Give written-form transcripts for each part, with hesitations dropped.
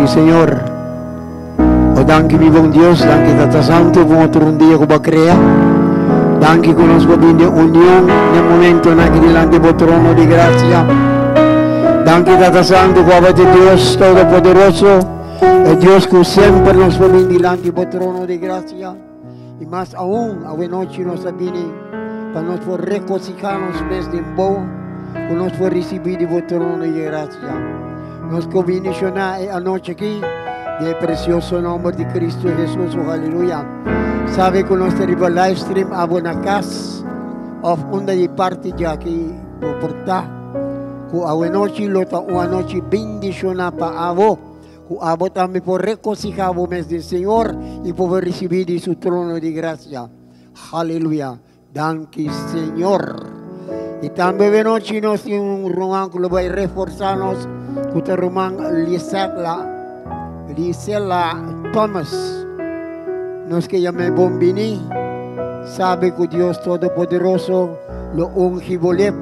you, Señor. Oh, danke, mi buen Dios. Danke, Tata Santo, por otro día que va a crear. Danke que nos puede de unión en el momento en que delante del trono de gracia. Danke, Tata Santo, Guava de Dios Todopoderoso, el Dios que siempre nos puede delante del trono de gracia. Y más aún, a noche nos viene para nos poder regocijarnos mes de boa, que nos poder recibir del trono de gracia. Nos combinacionar anoche aquí, del precioso nombre de Cristo Jesús, oh, aleluya. Sabe que nos arriba live stream a buena casa, of onda de parte ya que portar, que a noche lota una noche bendicionada para avo, que avo también por regocijar el mes del Señor y poder recibir de su trono de gracia. Aleluya. Danke, Señor. Y también de noche nos tiene un román que lo va a reforzarnos, que te román Lisela Thomas. Nos que llame Bombini, sabe que Dios Todopoderoso lo unge volep,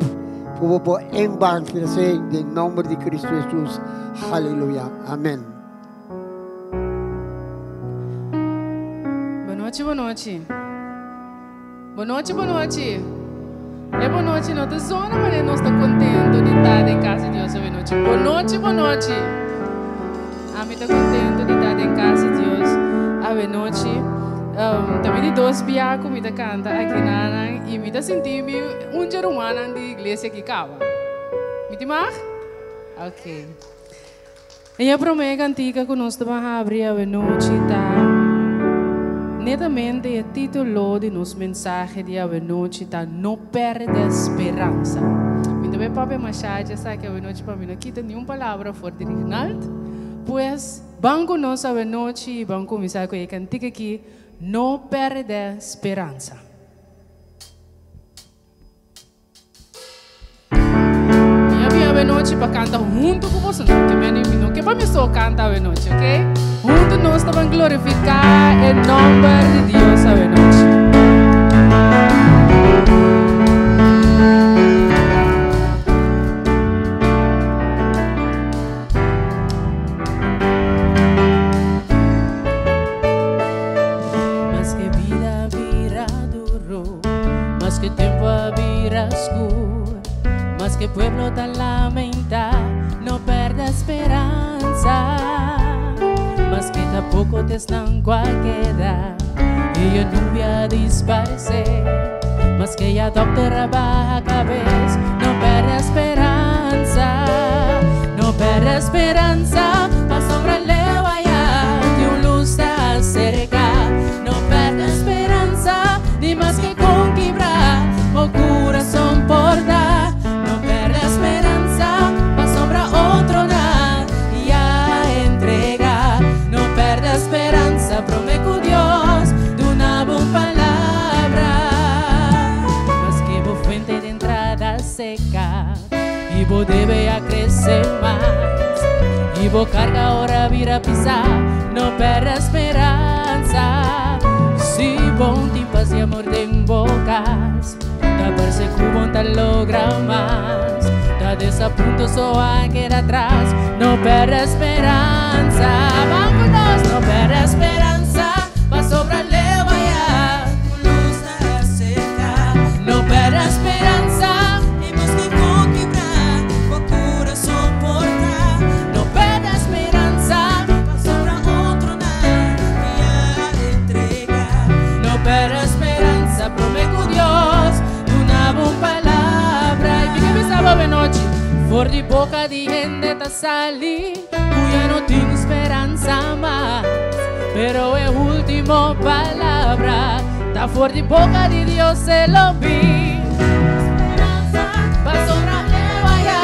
por embarcarse en el nombre de Cristo Jesús. Aleluya. Amén. Boa noite, boa noite. Boa noite, boa noite. É boa noite, não está zona, mas nós estamos contentes de estar em casa de Deus hoje noite. Boa noite, boa noite. A mim está contente de estar em casa de Deus hoje noite. Também de dois piá que me canta aqui na e me sentir-me gerumano de igreja que cava. Me timar? Ok. E a promessa antiga que nós vamos abrir hoje noite está netamente o título de nosso mensagem de hoje noite está Não perde esperança. Me também papai machado sabe que hoje noite para mim não quita nenhuma palavra forte original. Pois banco nós hoje noite e banco começar com a cantiga aqui. Não perde esperança. Minha hoje noite para cantar junto com você. Não que para mim só cantar hoje noite, ok? Junto nós vamos glorificar o nome de Deus hoje noite. Que pueblo tan lamenta, no perde esperanza, mas que tampoco te están cualquiera, y yo no voy a desaparecer, mas que ya doctora baja cabeza, no perde esperanza, no perde esperanza, la sombra le vaya, de un luz se acerca, no perde esperanza, ni más que conquibrar, o corazón por dar. Prometo Dios de una buena palabra, mas que vos fuente de entrada seca y vos debe a crecer más y vos carga ahora vir a pisar, no perde esperanza. Si vos timpas de amor de bocas, da persecución te logra más, da desapunto só a queda atrás, no perde esperanza. Vámonos, no perde esperanza, va sobre le vaya, luz seca, no perde esperanza, y más que conquibrar, o corazón porta, no perde esperanza, va sobre otro nada, y a entrega, no perde esperanza, prometo Dios, una buena palabra, y que me sábado de noche, por de boca de gente te salí, cuya no tengo esperanza más. Pero es última palabra, está fuera de boca de Dios se lo vi. Esperanza, va sobre le vaya,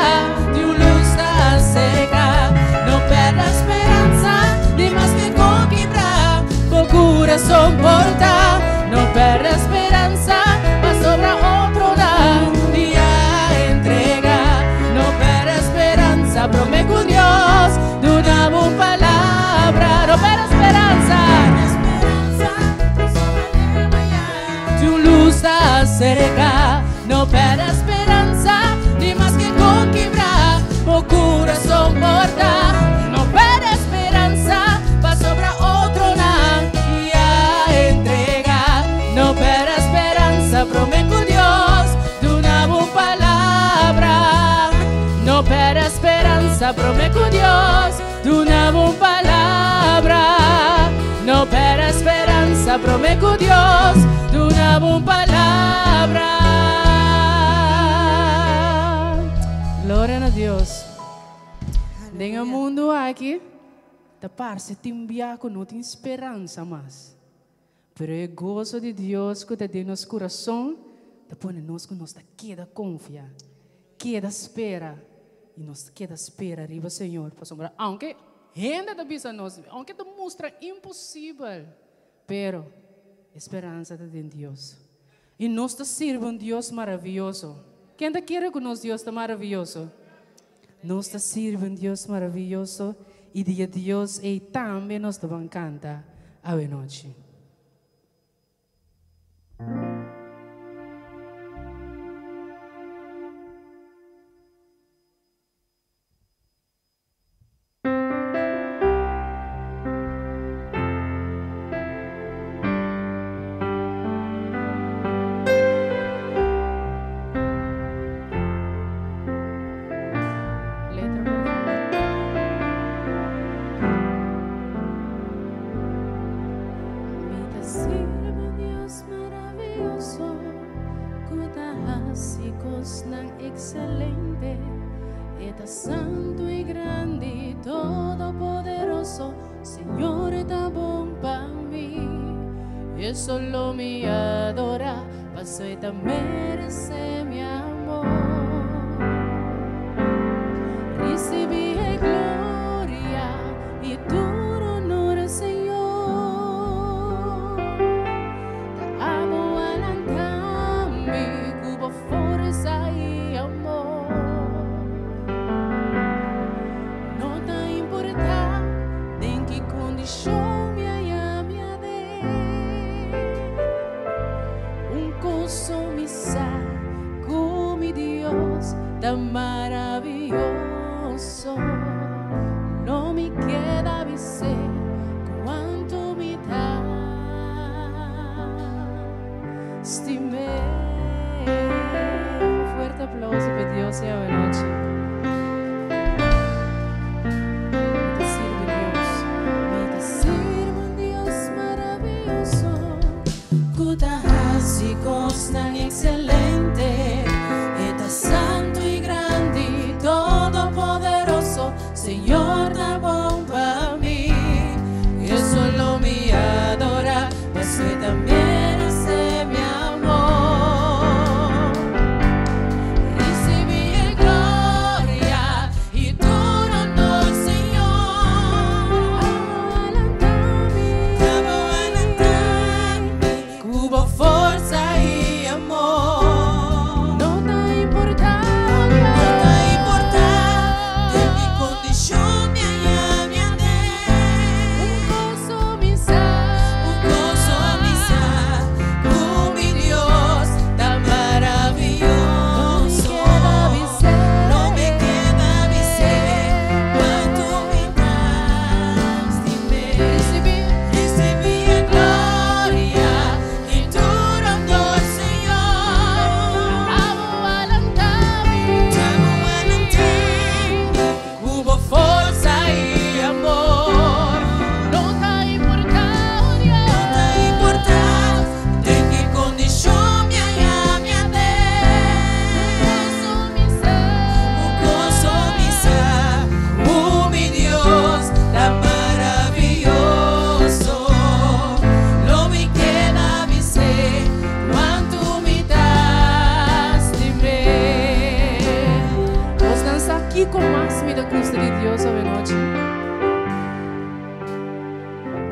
de un luz está seca, no pierda esperanza, ni más que conquibrar, con corazón porta, no pierda esperanza, va sobre otro lado, y a entrega, no pierda esperanza, prometo Dios, de una buena palabra, no pierda esperanza, de un luz está cerca, no pierda esperanza, ni más que conquibrar, o corazón mortal, no pierda esperanza. esperanza, prometo Dios de una buena palabra. No perda esperanza, prometo Dios de una buena palabra. Gloria a Dios. En el mundo aquí, te parece que no tem esperança mais. Pero el gozo de Dios que te da en nuestro corazón, te pone nos que nos queda confiar, queda espera, y nos queda espera arriba, Señor. Aunque gente te pisa nos, aunque te muestra imposible, pero esperanza te da en Dios. Y nos te sirve un Dios maravilloso. ¿Quién te quiere que nos Dios está maravilloso? Nos te sirve un Dios maravilloso y de Dios y también nos te encanta a noche. Excelente, está santo y grande y todopoderoso, Señor está bom para mí. Y solo me adora, paso y te merece mi amor. Recibí gloria y tu honor, Señor. Te amo alantame, cubo fuerza y amor. No te importa en qué condición me haya de un gozo mi con mi Dios tan maravilloso. No me queda dizer cuánto me da. Estimé. Un fuerte aplauso para Dios y a la noche. Me te sirve un Dios maravilloso. Cuta así tan excelente. Está santo y grande y todopoderoso. Señor, da bom para mí. Yo solo me adora, pues soy también ese mi amor. Recibí gloria y tu honor, Señor. Amo alentame, cubo fuerza y amor. No te importa de mi condición me haya un gozo mi con mi Dios tan maravilloso. No me queda dizer cuánto me das de mí. Recibí gloria y tu honor, Señor. Amo alentame, hubo fuerza y amor. No te importa, Dios. No te importa de qué condición me haya un gozo mi mi Dios tan maravilloso. No me queda dizer cuánto me das de mí. Vos danza aqui com mais me da cruz de Deus a noite.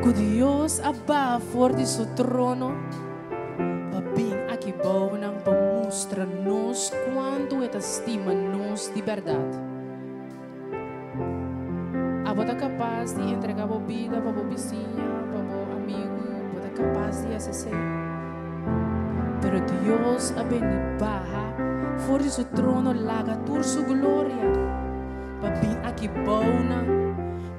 Que Deus abba for de seu trono, para bem aqui bom para mostrar-nos quanto é estima-nos de verdade. A você capaz de entregar a vida para a vizinha, para o amigo, você capaz de fazer. Pero Deus a bem barra for de seu trono laga toda sua glória, para bem aqui bom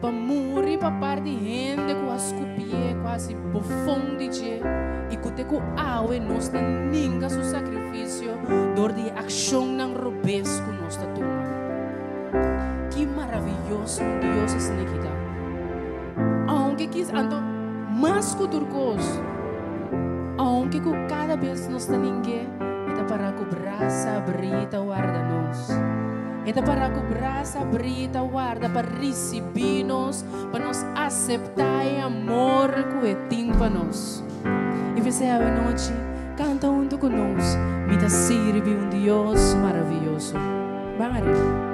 para morrer para par de gente com as copie quase bofão de je e que te com aue nos na ninga su sacrifício dor de ação não robesco nos ta toma que maravilloso Dios es níquida. Aunque quis ando más cuturcos, aunque con cada vez nos da ninguém, é para cobrar brita guarda-nos. É para cobrar brita guarda para receber-nos, para nos aceitar e amor que tem para nós. E você a noite canta junto conosco, me dá servir Deus maravilhoso. Vamos aí.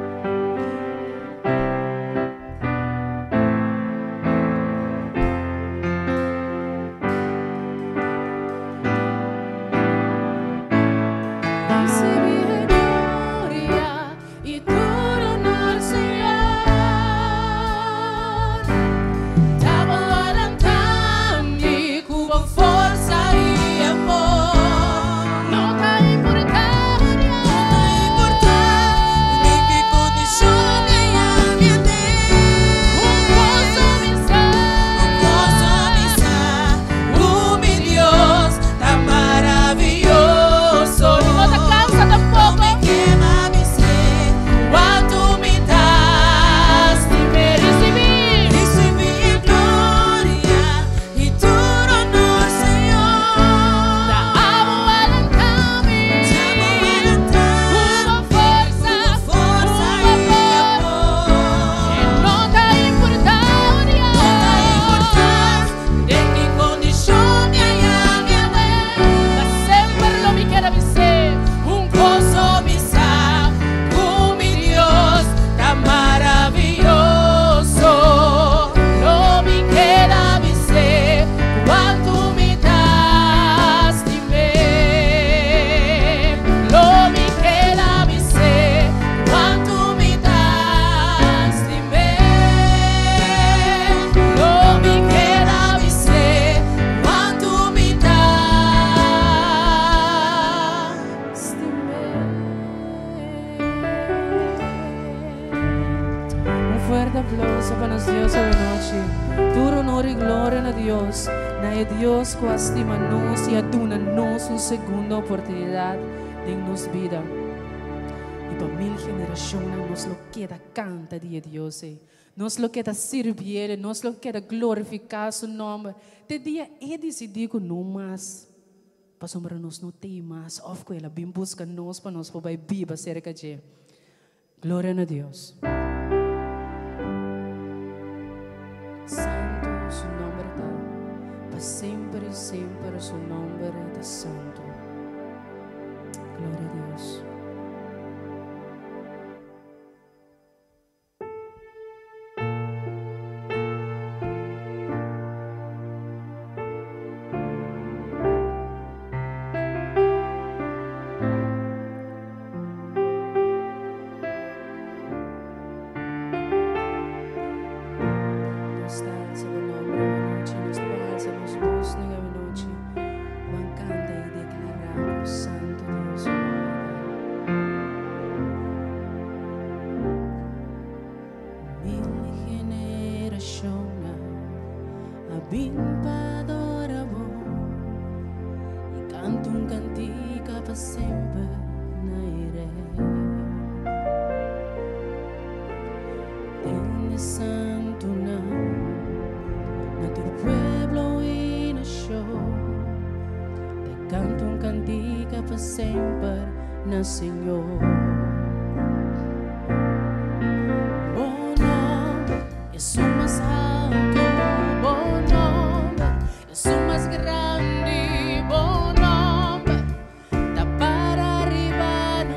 aplauso para nós, Deus, essa noite. Tudo honor e glória a Deus. Na Deus que estima nós e aduna-nos uma segunda oportunidade de nossa vida. E para 1000 gerações nos lo queda canta de Deus. Nos lo queda servir, nos lo queda glorificar seu nome. Te dia é decidir que não mais. Para sombra nos não tem mais. Of que ela bem busca nós para nós poder viver cerca de. Glória a Deus. Santo su nombre está, para sempre, sempre su nombre está santo. Glória a Deus. Senhor, bom nome, és o mais alto, bom nome, és o mais grande, bom nome, dá para arribar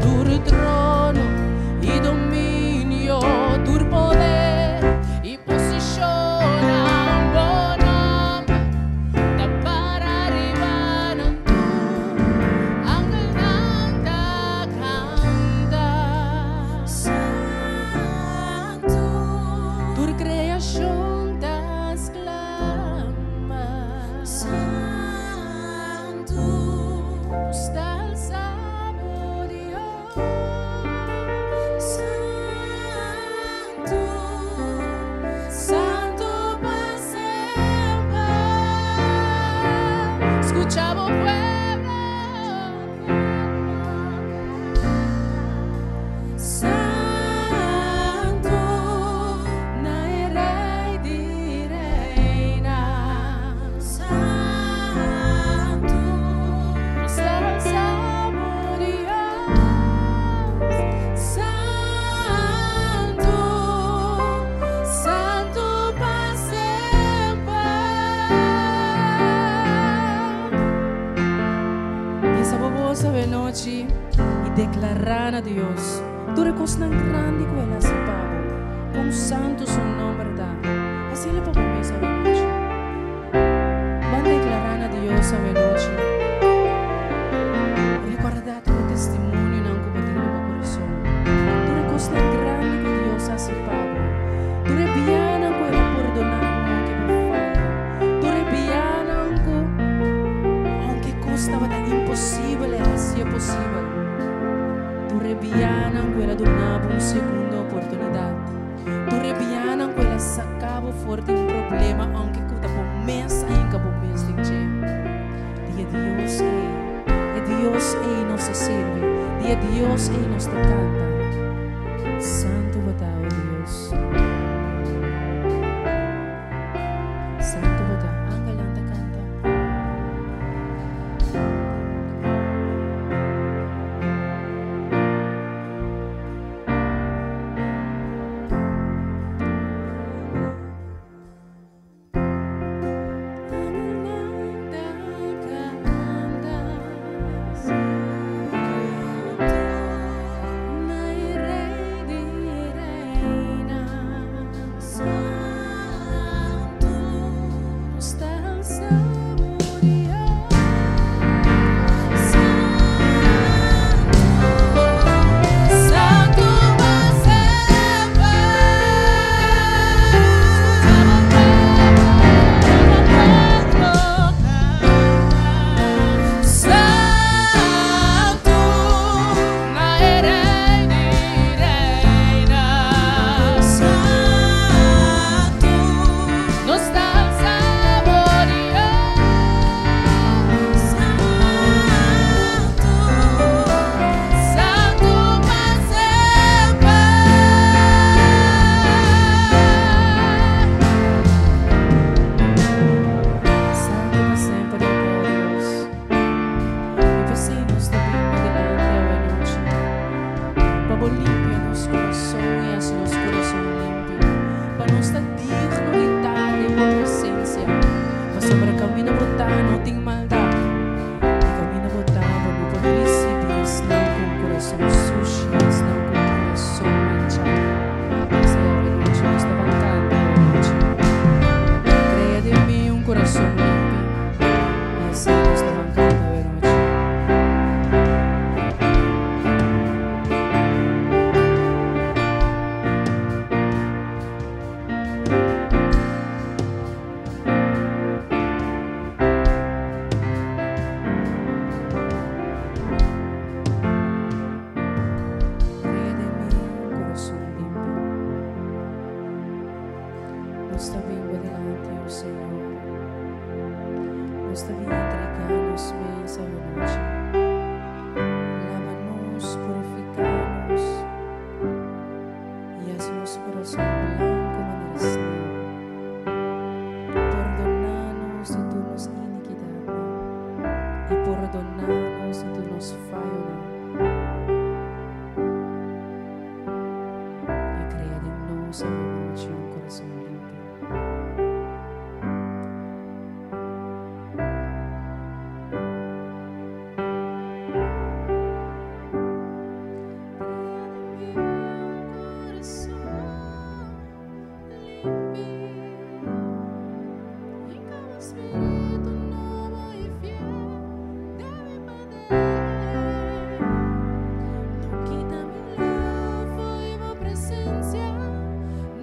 tu trono e domínio, tu poder e posiciona, bom nome, dá para arribar declaran a Dios. Tú recostas grande con el asipado. Con santo su nombre da. Así le pongo mesa de noche. Van declarando a Dios a noche. Recuerda tu testimonio en un cometido en el corazón. Tú recostas grande con Dios asipado. Tú rebiana con el perdonado que me falla. Tú rebiana aunque costaba tan imposible, así es posible. Tu rebiana quella donava un secondo opportunità. Tu rebiana quella sacava fuori un problema anche con la promessa in capo mese di Dios e Dios e nos sirve. Di Dios e nos canta. Santo batao Dios. Santo batao angelanta canta.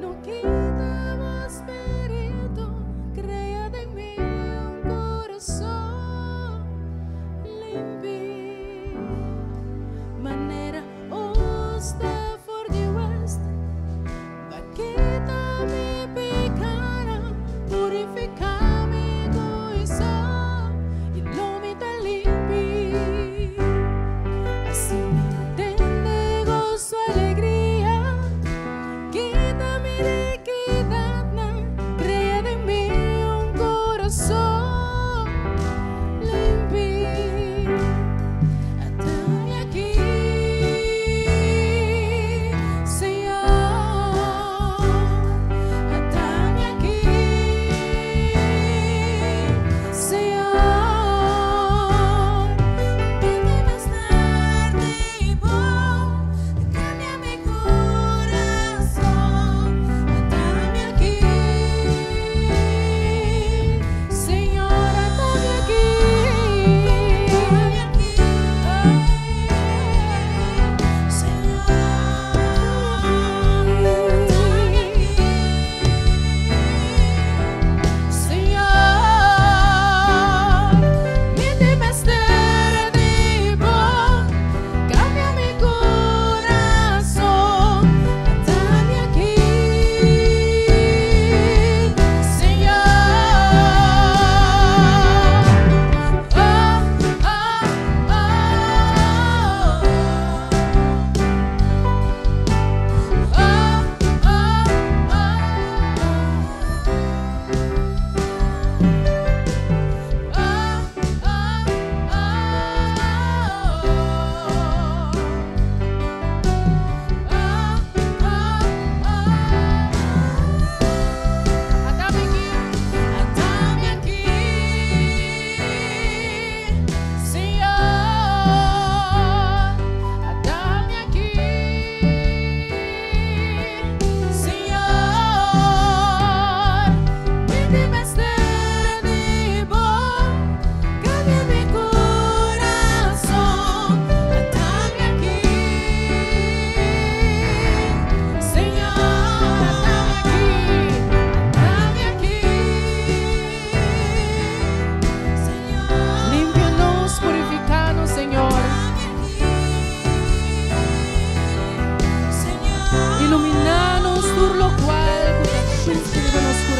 No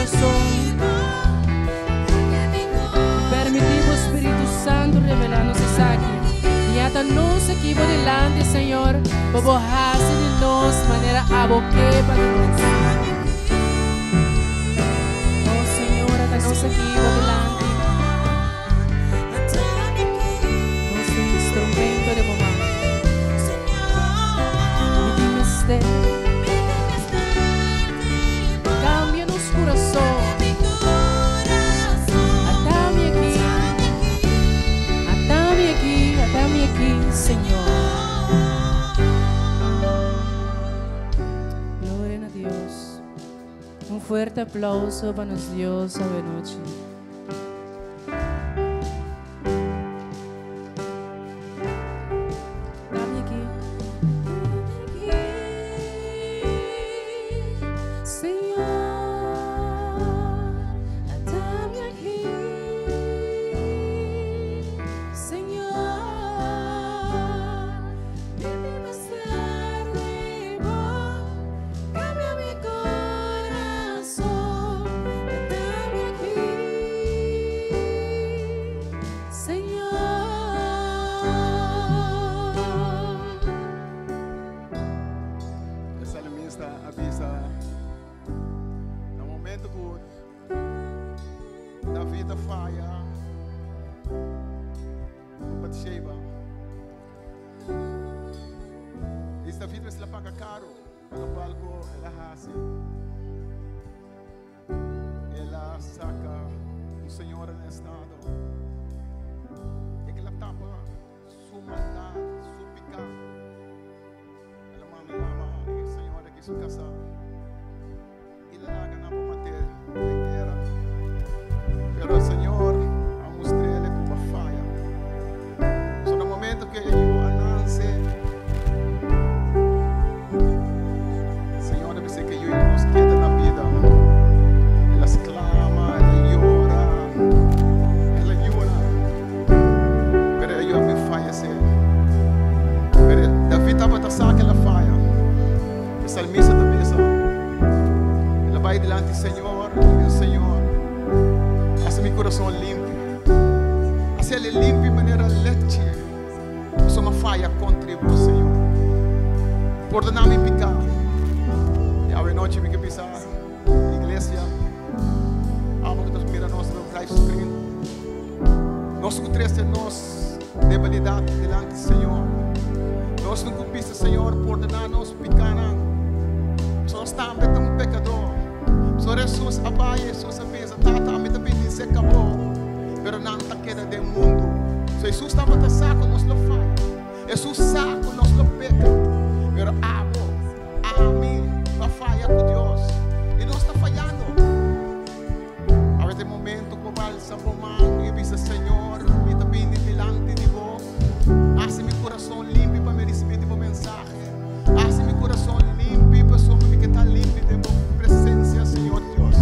corazón. Permitimos, Espíritu Santo, revelar-nos aqui. E até nós aqui por delante, Senhor, para borrar-se de nós, maneira a boqueira para nós. Oh, Senhor, até nós aqui por delante. Nosso instrumento de momento. E de mistério. Cambia-nos coração. Atame aqui, Senhor. Glória a Deus. Fuerte aplauso para nuestro Dios esta noche. Dame aquí. Señor, dame aquí. Señor, dime más arriba. Cambia mi corazón. Dame aquí. Señor. O salmista avisa no momento que Davi falha com Batseba. E Davi vai se pagar caro para o palco ela hace. Ela saca o Senhor em estado. E que ela tapa sua maldade, seu pecado. Ela manda lá e o Senhor aqui sua casa. E ela larga na matéria de guerra. Pero o Senhor a mostrar ele como falha. Só no momento que ele anance, o Senhor deve ser que eu nos queda na vida. Ela exclama, ela llora, pero eu me fallecer. Pero Davi estava a aquela falha. O salmista também sabe. Ela vai diante do Senhor e o Senhor hace mi corazón limpio. Hacerle limpio de manera leche. Sou uma falha contra vos, Senhor. Perdonar mi pecado. E a noite me que pisar igreja. Amo que nos mira nosso live screen. Nós que triste nós debilidade diante do Senhor. Nós não cupista, Senhor, perdonar nos pecados. Só estamos um pecador. Só Jesus abaia, Jesus avisa, tata, a mim também se acabou. Pero não está queda do mundo. So Jesus estava a saco, nós não falha. Jesus saco, nós não peca. Pero amo, a mim, a falha com Deus. E nós está falhando. A esse momento, com o bálsamo mano, e disse, Senhor, me também delante de vós. Hace meu coração limpo para me receber de boa mensagem. Hace meu coração limpo para só me que está limpo de boa presença, Senhor Deus.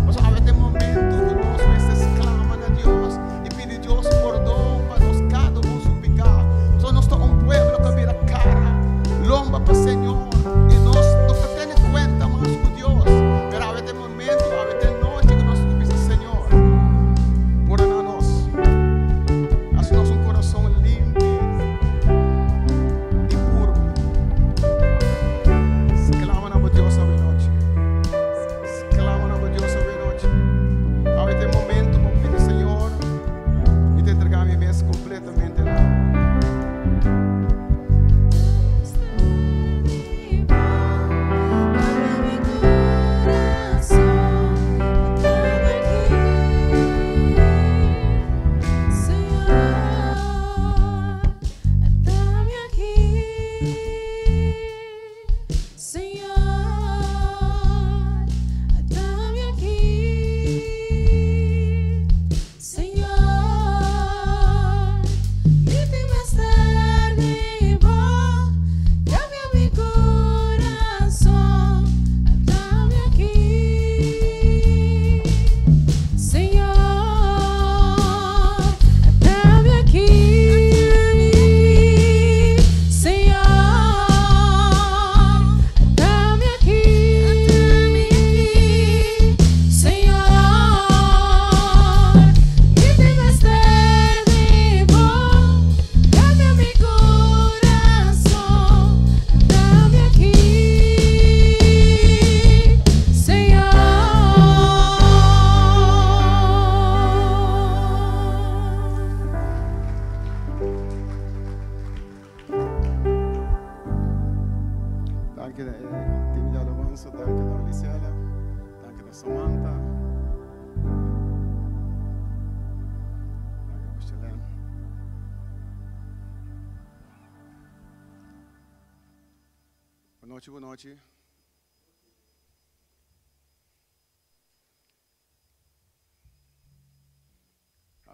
Mas a esse momento, nós vezes clamam a Deus e pedem Deus perdão para nós cada um seu pecado. Só nós estamos pueblo que vira cara, lomba para o Senhor. E nós não temos conta mais com Deus. Mas a esse momento, a essa noite que nós pedimos, Senhor, perdona nós. Assim nós um coração limpo e puro. Se clama na Deus essa noite. Se clama na Deus essa noite. A esse momento, como pedi, Senhor, e te entregar minha vez completamente lá. team de alabanza. Danke da Licela. Danke da Samantha. Danke Michelin. Boa noite, boa noite.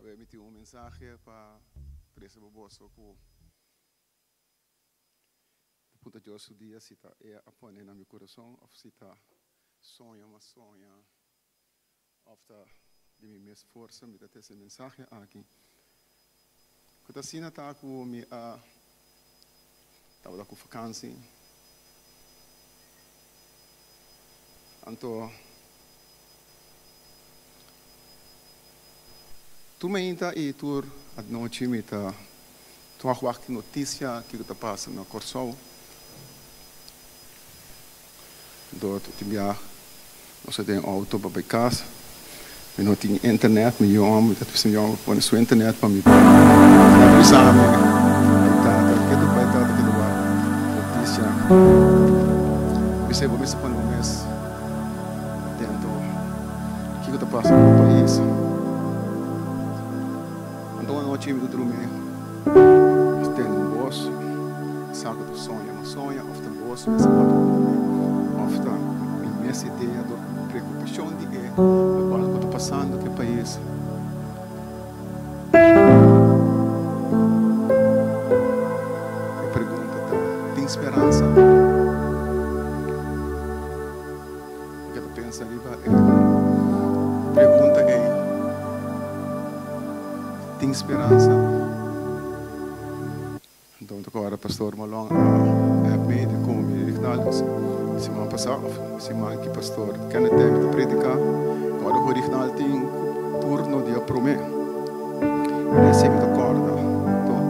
Eu emiti mensagem para esse boboso que puta de hoje dia se tá a pôr na meu coração ou se tá sonha ou tá de minha força me dá essa mensagem aqui. Quando assim tá com me tava com vacância. Então tu me ainda e tu à noite me tá tu a notícia que está passando na Corsol do tu viajar nós temos auto para casa me não tem internet me eu amo tá precisando com sua internet para me avisar que tu vai estar que tu vai notícia você para um mês dentro que está passando no país. O time do dormir, tem boss, sabe do sonho, mas sonha, of the boss, mas of the imensa ideia da preocupação de que o qual eu estou passando que país. A pergunta tem esperança? O que eu penso ali pergunta é tem esperança. Então agora pastor Malong é meio como me original semana passada semana que pastor Kenneth teve predicar agora o original tem turno de promê e sempre acorda então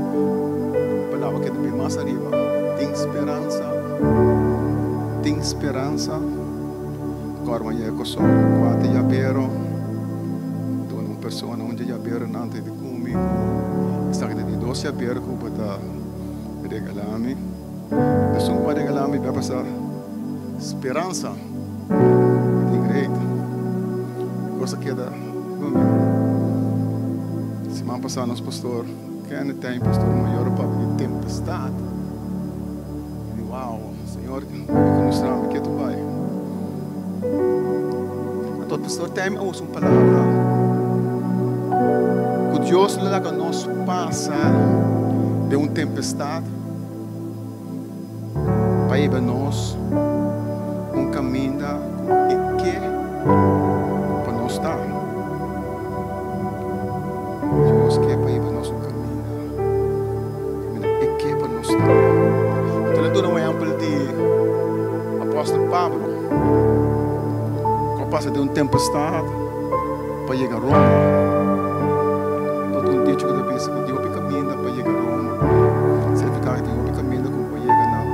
palavra que tem mais arriba tem esperança agora amanhã eu sou quatro já pero então uma pessoa onde já pero não tem de está aqui de 12 aberto para regalar-me. Se não pode regalar-me, vai passar esperança. Direito. Coisa que é da semana passada nosso pastor Kenneth tem pastor maior para de tempestade. E uau, Senhor, mostrar-me que tu vai. Então o pastor tem uma palavra. Deus lhe dá nos passar de tempestade para ir nós caminho que para nós estar. Deus quer para ir nós caminho que para nós estar. Então, eu dou um exemplo de apóstolo Pablo, que passa de tempestade para chegar a Roma. Que eu penso que Deus caminha para chegar a Roma. Significa que Deus caminha para chegar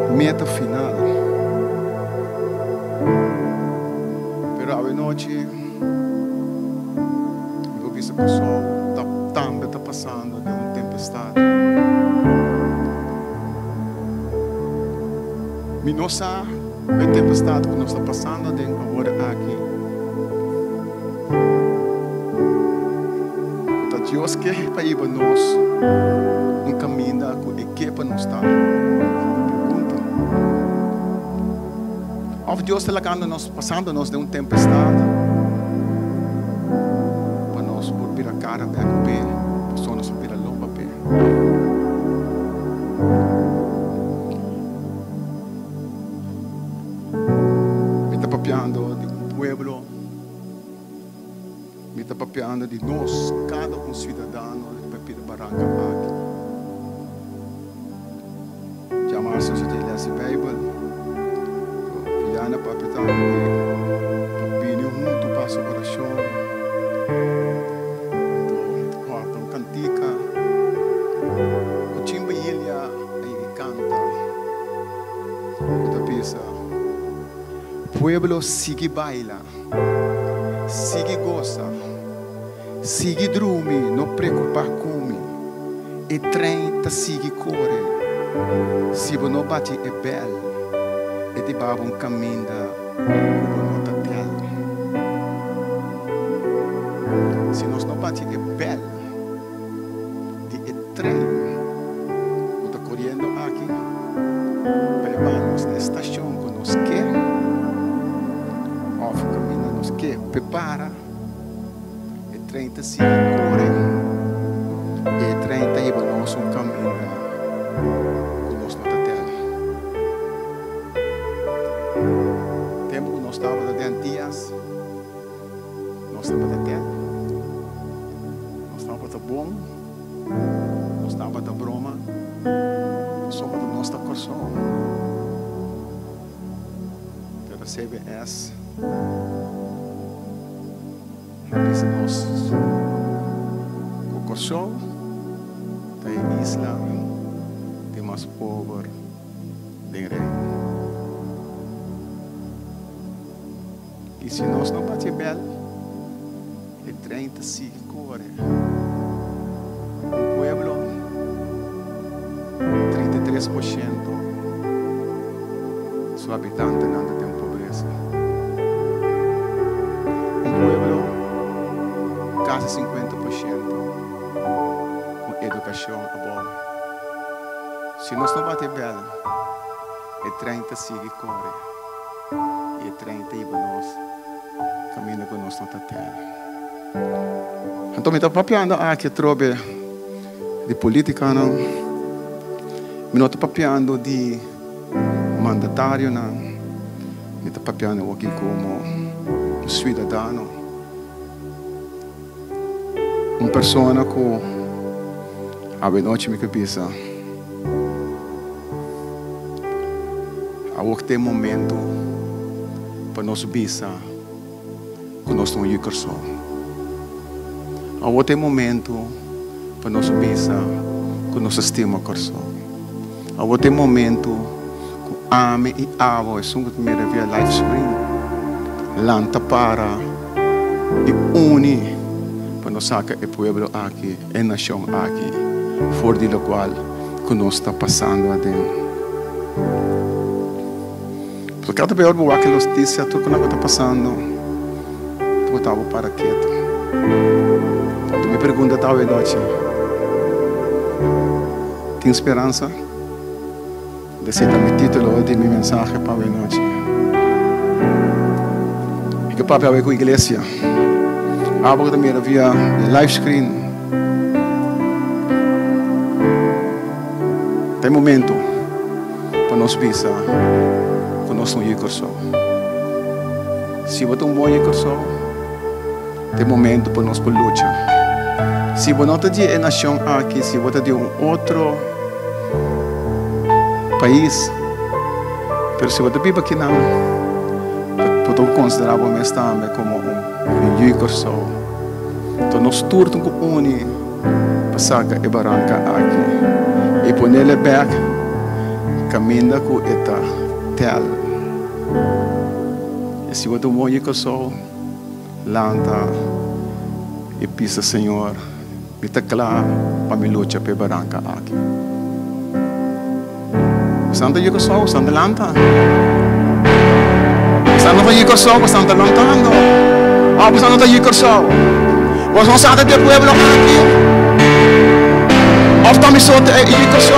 na meta final. Pero a noite eu vi essa pessoa também está passando de tempestade. Me não sabe a tempestade que nós está passando de agora aqui. Deus quer para ir para nós caminho que para nós estar. Pergunta. Ou Deus está levando nós, passando nós de tempestade para nós por vir a cara bem a pé, para nós vir a lomba a pé. Me está papiando de pueblo. Me está papiando de nós, cada cidadão de Pepita Barranca aqui. Chamar-se de ler a Bíblia. Viana papitando de papinho junto para o coração. Então, cantica. O timba ilha aí canta. Outra pista. Pueblo sigue baila. Sigue goza. Sigue dorme, não preocupar com e trem tá sigue corre. Se você não bate é belo, e te baba um caminho da nota tela. Se nós não bate é belo, de trem, está correndo aqui, preparamos na estação que nos quer, off caminho nos quer, prepara, e 30 se corre, e 30 e vamos um caminho que nos nota tela. Tempo que nós estávamos dentro dias, nós estávamos de tela, nós estávamos de bom, nós estávamos de broma, somos do nosso coração. Pela CBS, avisa nós o coração da isla de mais pobre de reino. E se nós não bater bem, é 30 sigue corre. Um pueblo, 33% dos habitantes não tem pobreza. Um pueblo, quase 50% com educação boa. Se nós não bater bem, é 30 sigue corre. E 30 e nós caminho com nós na terra. Então, me está papiando aqui trobe de política, não? Me está papiando de mandatário, não? Me está papiando aqui como cidadão. Uma pessoa que a noite me pensa, a tem momento para nós pensar que nós estamos em coração. Há outro momento para nós pensar que nós estimamos o coração. Há outro momento que ame e amo é só que me via live screen. Lanta para e une para nós sacar o povo aqui, a nação aqui, fora do qual que nós está passando adentro. Porque cada vez que eu notícia, tudo que está passando, tu estava para quieto. Tu me pergunta tal noite, tem esperança? Decida meu título de minha mensagem para a noite. E que papai é com a igreja. Agora também via live screen. Tem momento para nós pensar. Nós não coração. Se você não é coração, tem momento para nós por lutar. Se você não tem uma nação aqui, se você tem outro país, mas se você vive aqui não, pode considerar você também como um coração. Então nós todos nos unimos para sacar a barranca aqui e pôr ele back, caminha com esta tela. E se você não é coração, lanta e pisa, Senhor, me está claro para me lutar para a barranca aqui. Você não é coração, você não é lanta. Você não é coração, você não é lantando. Você não é coração. Você não sabe do povo aqui. Ou também sou de coração.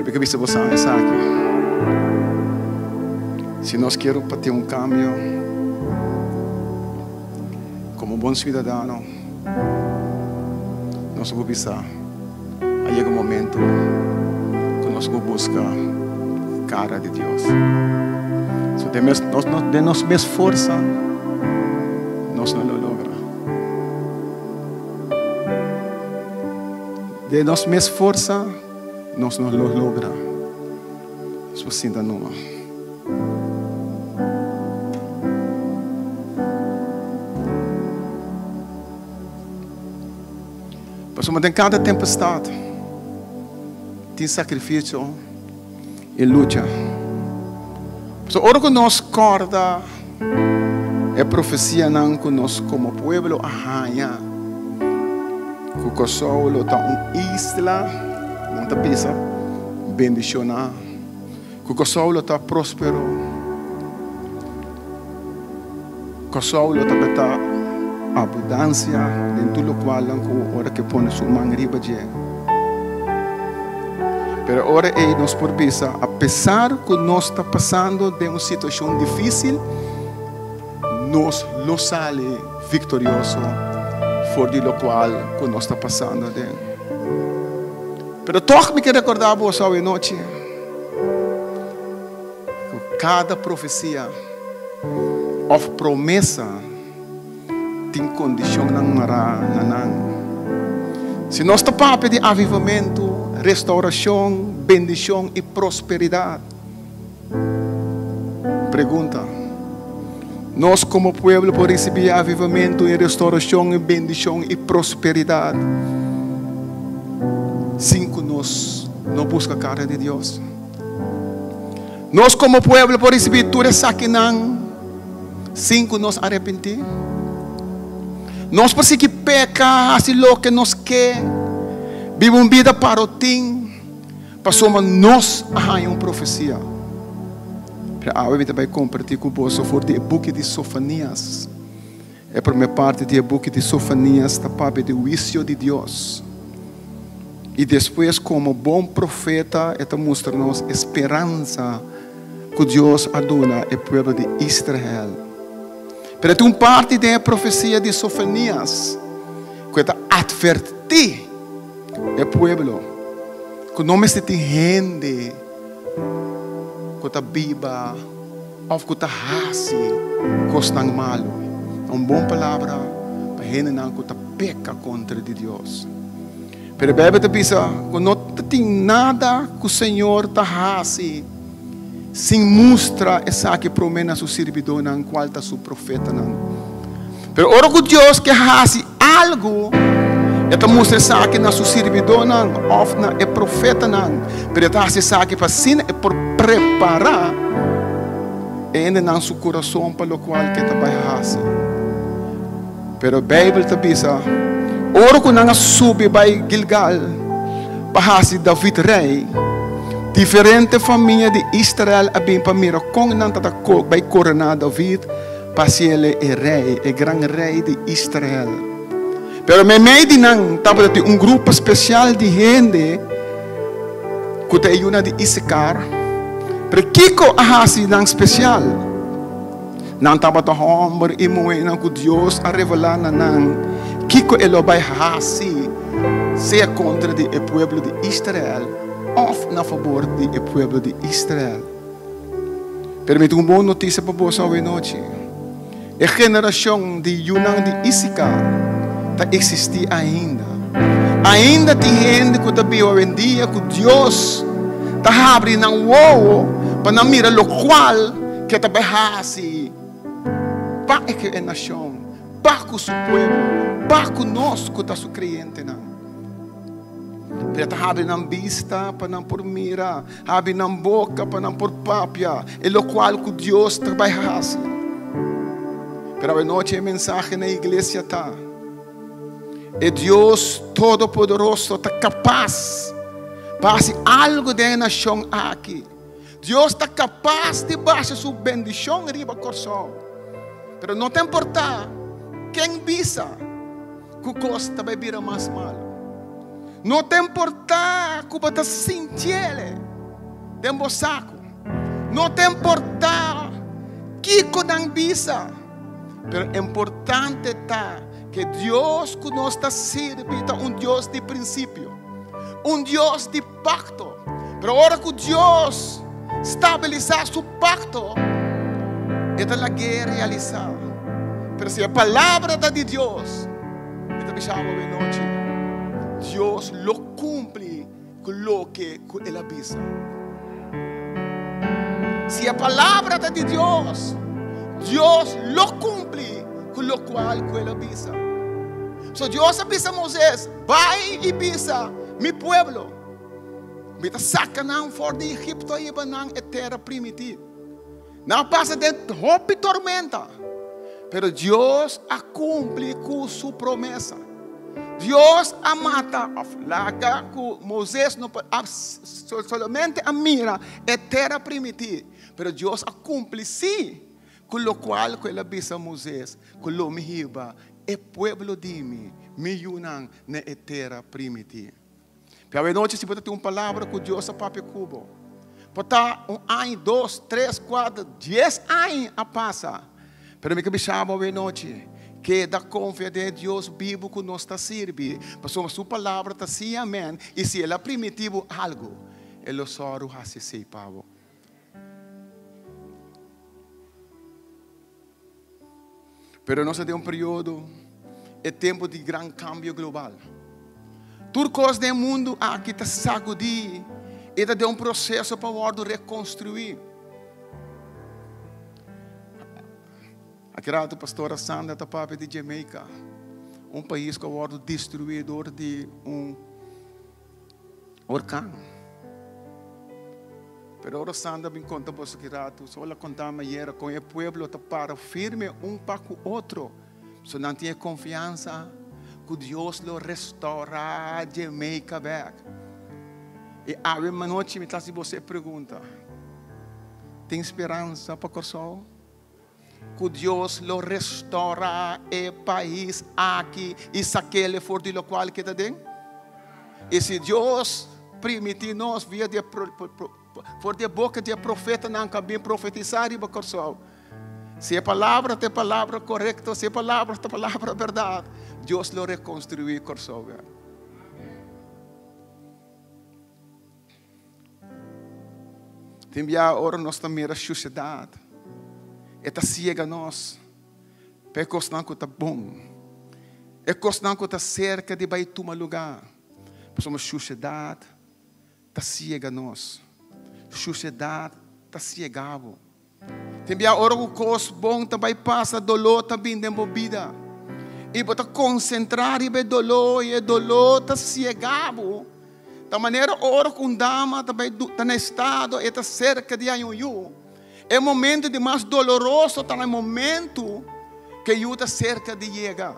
Porque você sabe aqui. Se nós queremos ter um cambio como bom cidadão, nós vamos pensar. Aí chega um momento que nós vamos buscar a cara de Deus. Se de nossa mesma força, nós não logramos. De nossa mesma força, nós não logramos. Isso assim dá numa. Mas em cada tempestade tem sacrifício e luta. A hora que nós acorda É profecia não que nós como pueblo arranha. Que Saulo está isla, não está pisa, bendicionar. Que Saulo está próspero. Que Saulo está abundância dentro do qual a hora que põe sua mão riba de. Pero agora é nos por pensar, apesar que nós está passando de uma situação difícil, nós lo sale vitorioso por lo qual que nós está passando de. Pero toch me quero recordar vos hoje noite, que cada profecia ou promessa tem condição não mará não. Se nós está para de avivamento, restauração, bendição e prosperidade. Pergunta: nós como povo por receber avivamento e restauração e bendição e prosperidade, cinco nós não busca a cara de Deus. Nós como povo por receber tudo isso que não, cinco nós arrepentir. Nós por que peca, assim lo que nós quer, vive uma vida para o tim, passamos nós a uma profecia. Eu vou compartilhar com você sobre o book de Sofonias. É por minha parte do book de Sofonias, da parte do juízo de Deus. E depois, como bom profeta, ele mostra-nos esperança que Deus aduna ao povo de Israel. Mas tem uma parte da profecia de Sofonias que ele advertir o povo que não se tem gente que está viva ou que está raci, que está malo. É uma boa palavra para gente que está peca contra Deus. Mas a Bíblia diz que não tem nada que o Senhor está raci sem mostrar essa que promete seu servidor não qual está seu profeta não. Mas ora que Deus quer raci algo, ele mostra essa que na seu servidor não, ou na é profeta não. Mas ele hace essa que para sim é por preparar ainda não seu coração para o qual que ele vai raci. Mas a Bíblia diz ora que não sube para Gilgal para raci David rei. Diferente família de Israel bem para mira com não tá vai coronar David para ser ele é rei, é grande rei de Israel. Pero me meio de não tava de grupo especial de gente que te ajuda de Issacar. Pero kiko ahasi não especial. Não tava tão homem e moe não que Deus a revelar não. Kiko ele vai ahasi ser contra o povo de Israel. Of na favor do povo de Israel. Permite uma boa notícia para você hoje noite. A geração de Yunang de Issacar está existir ainda. Ainda tem gente que está vivo hoje em dia que Deus está abrindo um olho para mirar o qual que está assim para a nação, para o seu povo, para nós que está crente não. Pero habe na vista para não por mira, habe na boca para não por papia, e lo qual que Deus trabalha assim. Pero a noite a mensagem na igreja está. E Deus Todo-Poderoso está capaz para fazer algo da nação aqui. Deus está capaz de baixar sua bendição riba coração. Pero não tem importa quem visa que o costa vai vir mais mal. Não tem importa que você sente ele dentro do saco. Não tem importa que você não visa. Mas é importante que Deus que nós está servindo é Deus de princípio, Deus de pacto. Mas agora que Deus estabilizar seu pacto, ele vai realizar. Mas se a palavra de Deus, ele chama de noite. Deus lo cumpre com o que ele avisa. Se a palavra de Deus, Deus lo cumpre com o qual ele avisa. So Deus avisa a Moisés, vai e avisa mi pueblo. Me saca não fora de Egipto e não é terra primitiva. Não passa de roupa e tormenta. Pero Dios cumple con su promesa. Dios mata a flaca que Moisés no solamente mira a terra primitiva. Pero Dios cumple sí, con lo cual que él avisa a Moisés, que lo mihiba, el pueblo de mí, me yunan na terra primitiva. Pero a noite se pode ter uma palavra que Deus a papi cubo. Pode estar ano, 2, 3, 4, 10 anos a passar. Pero me que me chama a noite que da confiança de Deus vivo que nós está servindo. Passou a sua palavra está sim, amém. E se ela é primitivo algo, ele só o hace sei, Pavo. Pero nós temos período, é tempo de grande cambio global. Tudo coisa do mundo aqui está sacudir, e está um processo para reconstruir. Aqui era a pastora Sandra, da papi de Jamaica, país que foi destruído de huracão. Pero ahora Sandra me conta você que rato, só ela contava ayer com o pueblo está para firme para o outro, só não tinha confiança que Deus lo restaura Jamaica back. E a uma noite me se você pergunta, tem esperança para o sol? Que Deus lo restaura o país aqui e saque for de lo qual que está dentro? E se Deus permitir nós via de por de boca de profeta não cabe profetizar e para o sol. Se a palavra é palavra correta, se a palavra é palavra verdade, Deus lo reconstruir com o sol. Tem agora nós também a sociedade. Está cega nós. É coisa não que está bom. É coisa não que está cerca de vai tomar lugar. Somos sociedade. Está cega nós. Sociedade está cegado. Tem agora o coisa bom também passa dolor também de vida. E para concentrar e ver dolor e dolor está cegado. Da maneira ora com dama também está no estado e está cerca de anho. É o momento de mais doloroso, está no momento que eu está cerca de chegar.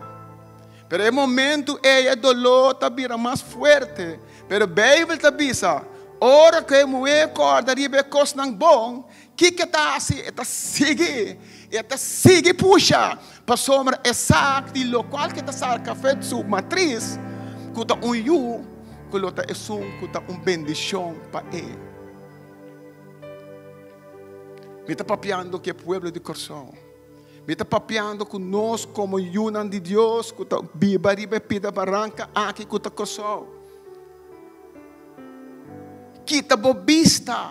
Pero é o momento é dolor está vira mais forte. Pero a Bíblia está dizendo, ora que eu me acorda de ver coisa não bom, que está assim, está sigue puxa para sombra exato de lo qual que está sarca feito sua matriz, que está eu que lo está que bendição para ele. Me está papiando que é pueblo de coração. Me está papiando que nós como yunan de Deus, que está bibaribe pida barranca aqui que está coração. Que está bobista,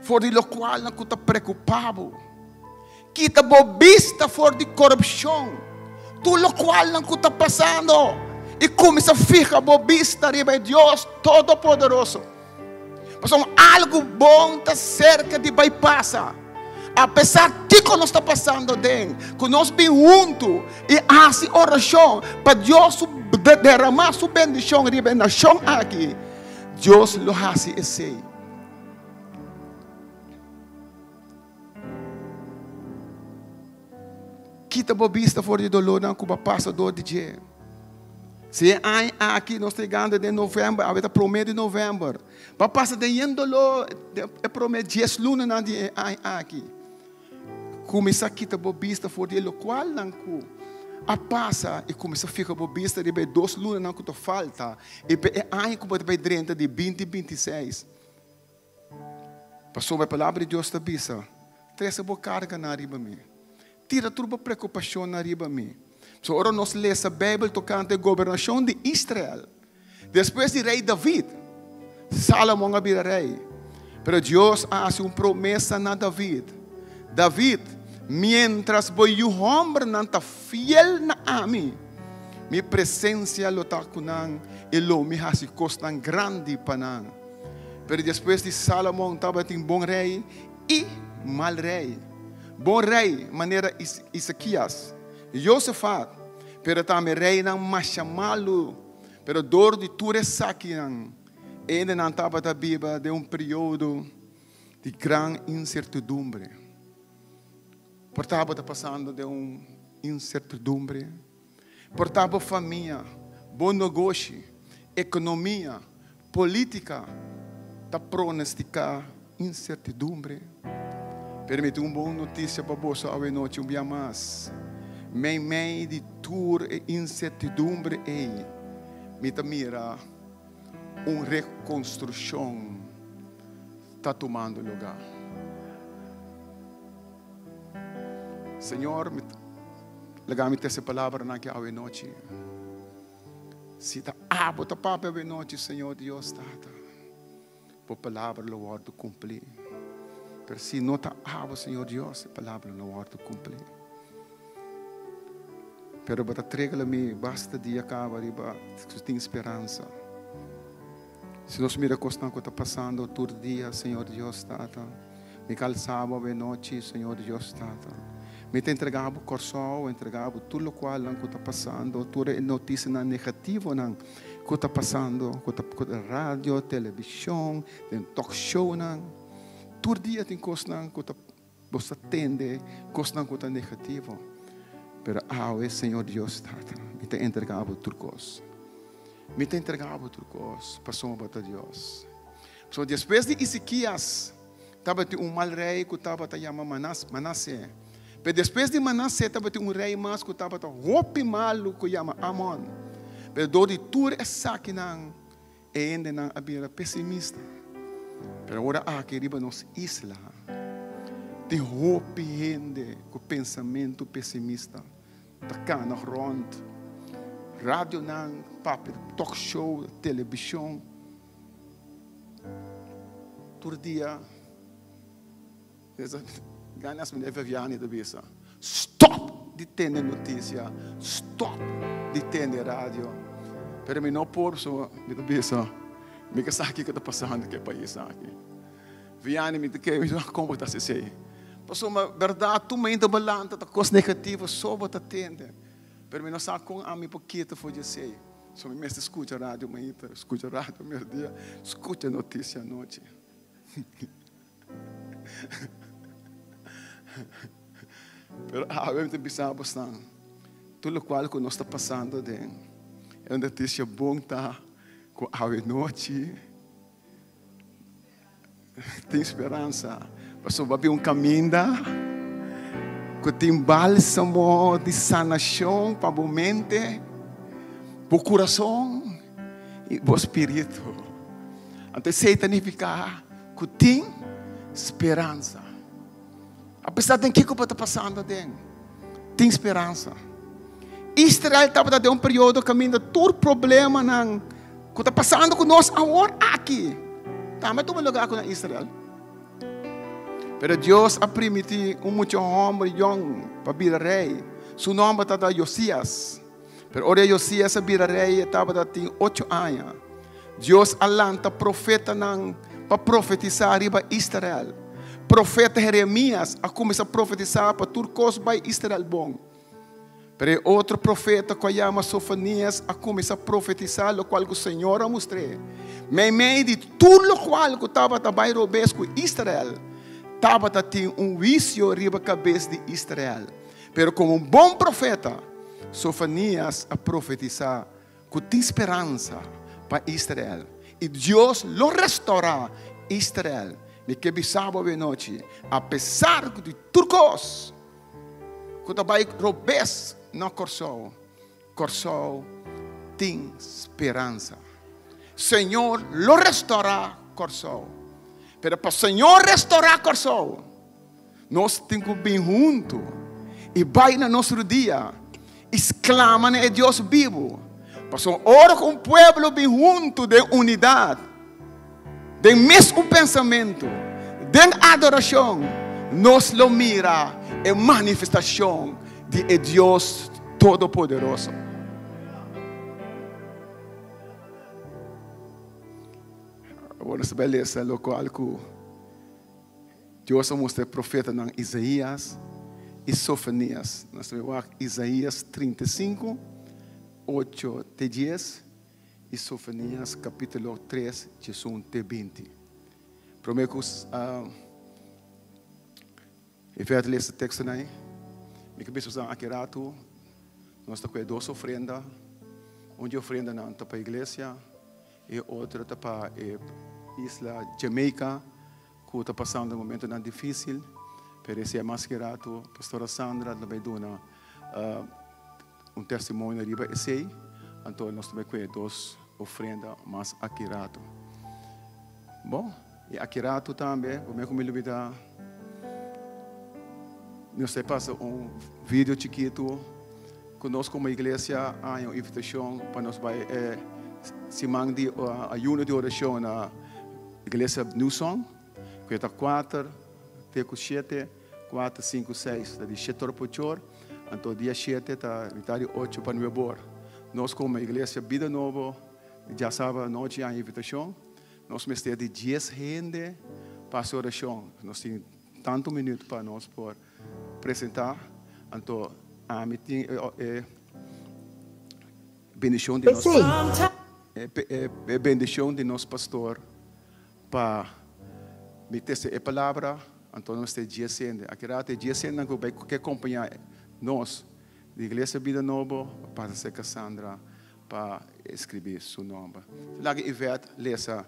for de lo qual não está preocupado. Que está bobista for de corrupção, tudo lo qual não está passando. E começa a ficar bobista riba de Deus Todo-Poderoso. Mas algo bom está cerca de bypassa. Apesar de que nós está passando dentro, que nós bem juntos e assim oração para Deus derramar sua bendição riba na nação aqui. Deus lo hace esse. Quita bobista fora de dolor não que passa dor de dia. Se aqui nós chegando de novembro, a prometo de novembro. Para passar de dolor, é prometo 10 lunas na de aqui. Começa a quitar bobista fora de lo qual não a passa e começa a ficar bobista de 2 lunas não que falta. E aí que pode ver de 2026. Passou a palavra de Deus está bisa. Traz a boa carga na riba mim. Tira toda a preocupação na riba mim. So, ora nós lemos a Bíblia tocante a governação de Israel. Depois de rei David, Salomão era rei. Pero Deus faz uma promessa na David. David, mientras voy o homem não está fiel a mim, minha presença lo está conan e lo me hace costa grande para. Pero depois de Salomão estava um bom rei e mal rei. Bom rei, maneira Isaquias. Josafat, pero também rei não machamalo, pero dor de tudo saquian, ainda não estava da Bíblia de período de grande incertidumbre. Por estava passando de incertidumbre. Por estava família, bom negócio, economia, política, está pronosticar incertidumbre. Permite boa notícia para você hoje noite, dia mais. Meio de tour e incertidumbre me mira reconstrução está tomando lugar. Senhor, legame essa palavra naquela hoje noite. Se está abota para hoje noite, Senhor Deus está. Por palavra lo word cumprir. Pero se não está abo, Senhor Deus, a palavra não word cumprir. Pero para entregar-me, basta dia acaba, tem esperança. Se nós mira coisa que está passando todo dia, Senhor Deus está. Me calçava a noite, Senhor Deus está. Me entregava o coração, entregava tudo o qual está passando, toda notícia negativa que está passando, com rádio, televisão, talk show, todo dia tem coisa que você atende, coisa que está negativa. Mas Senhor Deus está, me entregava tudo coisa. Me entregava tudo coisa, passou para Deus. So, depois de Ezequias, estava mal rei que estava chamado Manasseh. Mas depois de Manasseh, estava rei mais que estava roupa malo que chama Amon. Mas do de tudo essa que não ainda não havia pessimista. Mas agora aqui riba nos isla, de roupa gente com pensamento pessimista, da cana rond, rádio não, papel, talk show, televisão, todo dia. Ganhas me deve viajar da visa. Stop de ter notícia, stop de ter rádio. Pero me não por so me da visa. Me que sabe que está passando que país aqui. Viajar me que como está se sei. Passou uma verdade, tu me ainda balanta, tá coisa negativa só bota tende. Pero me não sabe com a mim pouquinho foi de sei. Só me mestre escuta rádio, me escuta rádio meu dia, escuta notícia à noite. Pero eu te pensava bastante. Tudo o qual que nós está passando de é uma notícia boa tá com a noite. Tem esperança. Passou vai um caminho que tem bálsamo de sanação para a mente, para o coração e para o espírito. Então, significa que tem esperança. Apesar de que está passando, tem esperança. Israel estava de período caminho de todo problema que está passando conosco agora aqui. Também tu me lugar com Israel. Pero Deus ha permitido muito homem young para vir rei. Seu nome estava Josias. Pero ora Josias vir rei estava de 8 anos. Deus alanta profeta para profetizar para Israel. Profeta Jeremias a começar a profetizar para turcos para Israel bom. Pero outro profeta que chama Sofonias a começar a profetizar o qual o Senhor mostrou. Meio de tudo o qual que estava também robês com Israel, estava tendo vício riba cabeça de Israel. Pero como bom profeta, Sofonias a profetizar que tem esperança para Israel. E Deus lo restaurará Israel. Me que bisava de noite, apesar de turcos, que também robês no Corsol tem esperança. Senhor lo restaurará Corsol. Pero para o Senhor restaurar Corsol, nós temos que vir juntos e vai no nosso dia, exclama a Deus vivo. Para ora com o povo vir junto de unidade, de mesmo pensamento, de adoração, nós lo mira em manifestação de Deus Todo-Poderoso. Agora, essa beleza local que Deus mostra profeta em Isaías e Sofonias. Nós vamos Isaías 35, 8 até 10 e Sofonias capítulo 3, 1 até 20. Prometo que eu vou ler esse texto aí. Me que pensamos aqui rato, nós estamos com 2 ofrendas. Uma ofrenda na para a igreja e outra para a isla Jamaica, que está passando um momento difícil. Por isso é mais que rato, a pastora Sandra também dá testemunho riba esse. Então nós também com 2 ofrendas mais aqui rato. Bom, e aqui rato também, como me lembra, nós passa vídeo chiquito. Conosco como igreja há uma invitação para nós vai se mande a ayuno de oração na igreja New Song, que está 4, 7, 4, 5, 6, está de 7 horas por hora, então dia 7 está de 8 para 9 horas. Nós como igreja Vida Nova, já sabe, noite há invitação, nós vamos ter de 10 gente para a oração. Nós temos tanto minuto para nós por apresentar, então a bendição de nosso bendição de nosso pastor para meter a palavra, então nós temos dia sendo, aqui é dia sendo que vai acompanhar nós da igreja Vida Nova para ser Cassandra para escrever seu nome. Lá que Ivete lesa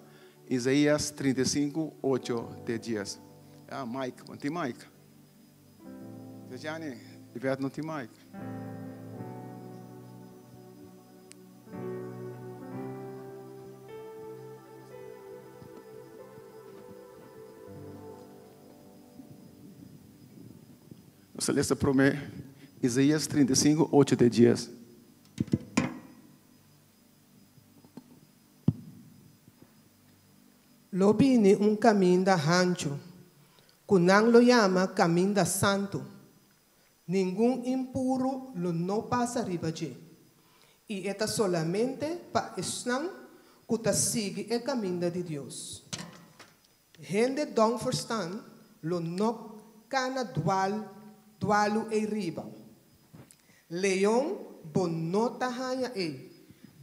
Isaías 35, 8 de 10. Ah, Mike, não tem Mike? Jane, Ivete não tem Mike. Nossa lista promete Isaías 35, 8 de 10. Lobini caminho da rancho, kunang lo llama caminho da santo. Nenhum impuro lo não passa riba de. E é solamente para esnan que sigue o caminho de Deus. Gente don't verstand lo não cana dualo e riba. Leão bonota hanha e.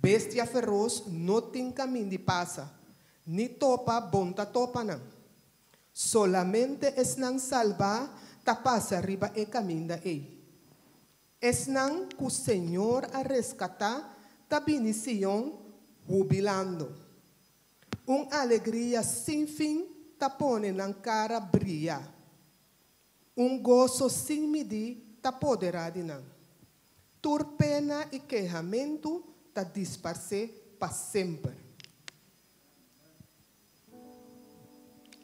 Bestia feroz não tem caminho de passa. Ni topa bonta topa não. Solamente esnan salva ta passa riba e caminho e. Esnan que o Senhor a rescatar ta bendição jubilando. Alegria sem fim ta pone na cara brilha. Gozo sem medir ta poderá de não. Turpena e quejamento ta disparce para sempre.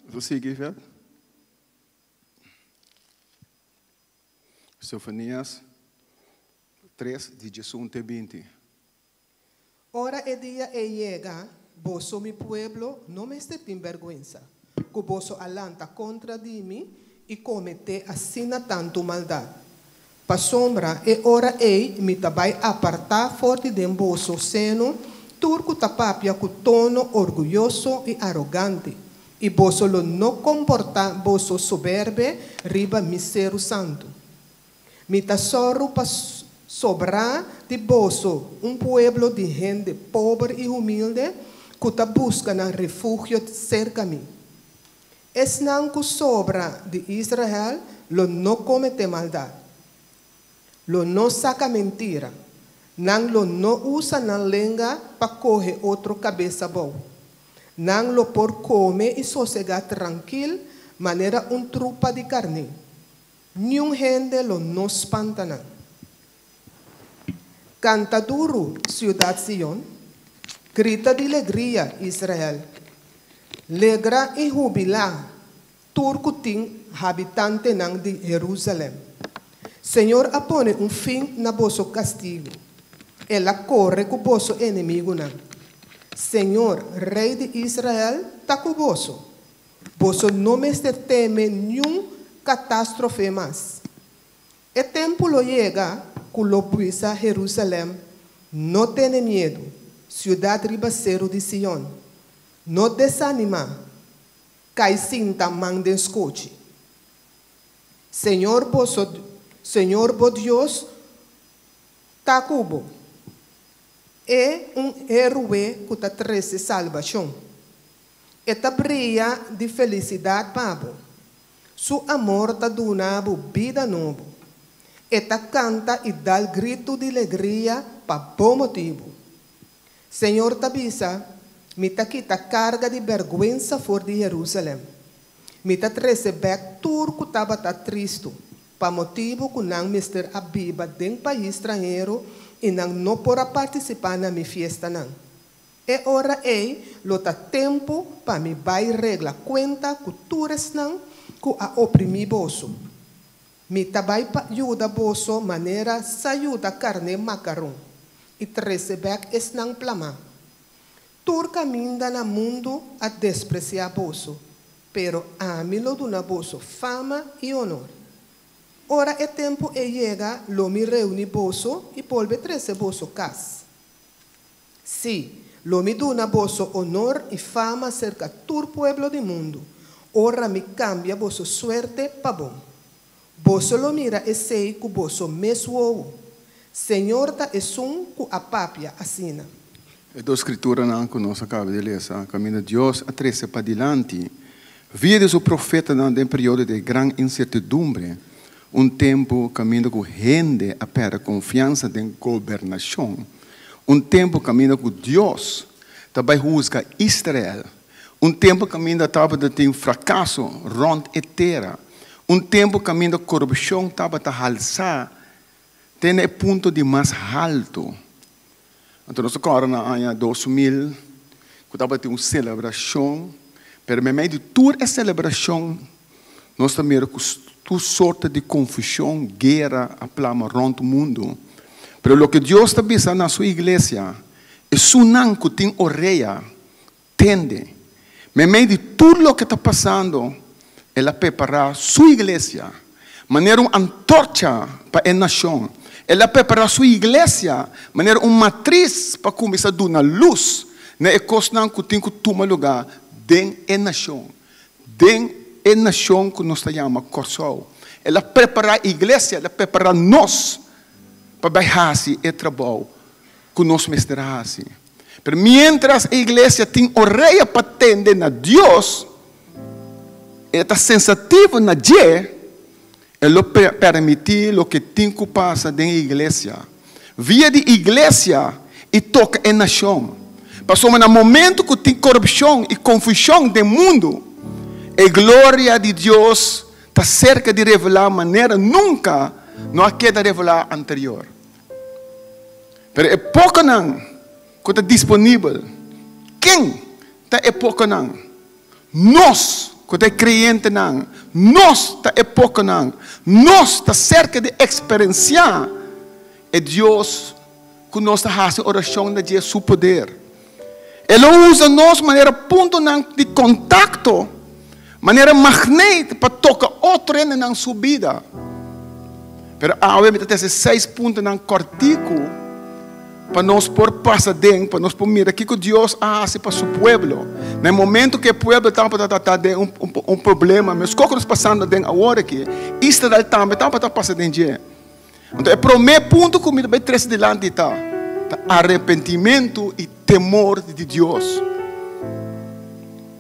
Vou seguir, velho. Sofonias 3, de 18 a 20. Ora é dia e llega, vosso mi pueblo, não me esté em vergüenza, que vosso alanta contra de mim e comete assina tanto maldade. Pa sombra e ora ei me tabai apartar forte de vosso seno, turco tapapia com tono orgulhoso e arrogante. E vosso lo não comporta vosso soberbe riba misero santo. Mi tesoro para sobrar de vosso pueblo de gente pobre e humilde que ta busca na refúgio cerca mim. Es não que sobra de Israel lo não comete maldade. Lo não saca mentira. Não lo usa na língua para correr outro cabeça boa. Não lo por comer e sossegar tranquilo, maneira trupa de carne. Nenhum gente lo não espanta não. Canta duro, ciudad Sion. Grita de alegria, Israel. Legra e jubila, turco tem habitante não de Jerusalém. Senhor apone fim na vosso castigo. Ela corre com vosso inimigo não. Senhor, Rei de Israel, está convosco. Vosso não me teme nenhum catástrofe mais. O tempo chega, que lo puisa Jerusalém, não tenha medo, cidade ribaceiro de Sion. Não desanima, cai sinta mande escute. Senhor, vosso Deus, está cubo. É herói que está trazendo salvação. Esta brilha de felicidade para Su amor está dando vida nova. Esta canta y da el grito de alegría para bom motivo. Senhor tabisa, me ta quita carga de vergüenza for de Jerusalém. Me ta receber turco taba ta tristo, para motivo que não mister a biba de país estrangeiro e não porá participar na minha festa não. E ora lo ta tempo para me vai regla conta que tures não que a oprimir bolso. Me tabai pa ajuda bolso maneira saúda carne macarrão e receber es não plama. Tur caminha na mundo a despreciar bolso, pero a mim lo duna bolso fama e honor. Ora é tempo e chega, lo me reúne bolso e volve treze bolso cas. Si, lo me duna bolso honor e fama cerca tur pueblo do mundo. Ora me cambia bolso suerte pa bom. Bolso lo mira e sei que bolso mesmo. Senhor ta é que a papia assina. É da escritura que nós acabamos de ler, caminho de Deus a trece para diante. Via o profeta em período de grande incertidumbre, tempo caminho com gente a perder confiança em governação, tempo caminho com Deus, também busca Israel, tempo caminho estava de ter fracasso rond a terra, tempo caminho da corrupção estava a alçar, tem o ponto de mais alto. Então, nós agora no ano 2000, que estava tendo uma celebração, mas no meio de toda a celebração, nós também temos toda sorte de confusão, guerra, a plama rond o mundo. Mas o que Deus está pensando na sua igreja, é sunang que tem orelha, tende. No meio de tudo o que está passando, ela prepara a sua igreja, maneira uma antorcha para a nação. Ela prepara a sua igreja, maneira uma matriz para começar a dar luz, na economia que tem que tomar lugar dentro da nação. Dentro da nação que nós chamamos Corsol. Ela prepara a igreja, ela prepara nós para baixar o trabalho que nós mestramos. Mas mientras a igreja tem orelha para atender a Deus, ela está sensitiva na Deus, ela permite o que tem que passar dentro da igreja. Via de igreja e toca em nação. Passou no momento que tem corrupção e confusão do mundo, a glória de Deus está cerca de revelar de maneira nunca não há que revelar anterior. Mas é pouco não que está disponível. Quem está é pouco não? Nós que é crente não. Nós está é pouco não. Nós está cerca de experienciar é Deus que nós está fazendo oração de seu poder. Ele usa nós maneira ponto de contato, maneira magnética para tocar outro na sua vida. Mas obviamente tem esses 6 pontos na cortico para nós por passar dentro, para nós por mirar o que Deus faz para o seu povo. No momento que o povo está um problema, mas o que nós passando dentro agora aqui, Israel também está passando dentro. Então, o primeiro ponto que me vai trazer delante está arrependimento e temor de Deus.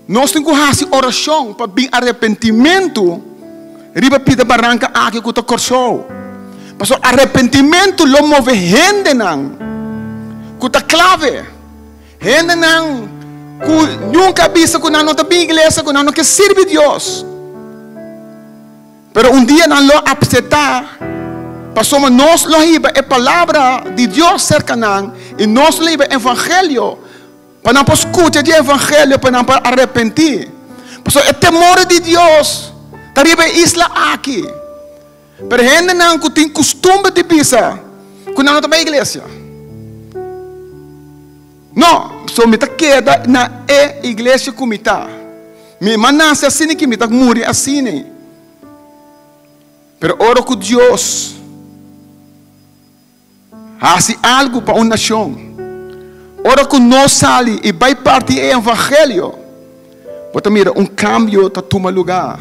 Nós temos que fazer oração para bem arrependimento. Riba pida barranca aqui que está corsou. Mas arrependimento lo move gente não. Que está clave. Gente não. Que nunca visa que não está bem igreja, que não quer servir Deus. Pero dia não lo aceitar. Passamos nós lo riba a palavra de Deus cerca não e nós lo riba evangelho para não escutar o evangelho para não arrepentir. Porque o temor de Deus está riba isla aqui. Pero gente não que tem costume de pisar que não está na igreja. Não, só me está queda na igreja como está. Me manase assim que me está morrer assim. Pero oro com Deus hace algo para uma nação. Ora que nós sali e vai partir o evangelho. Porque mira, cambio está tomando lugar.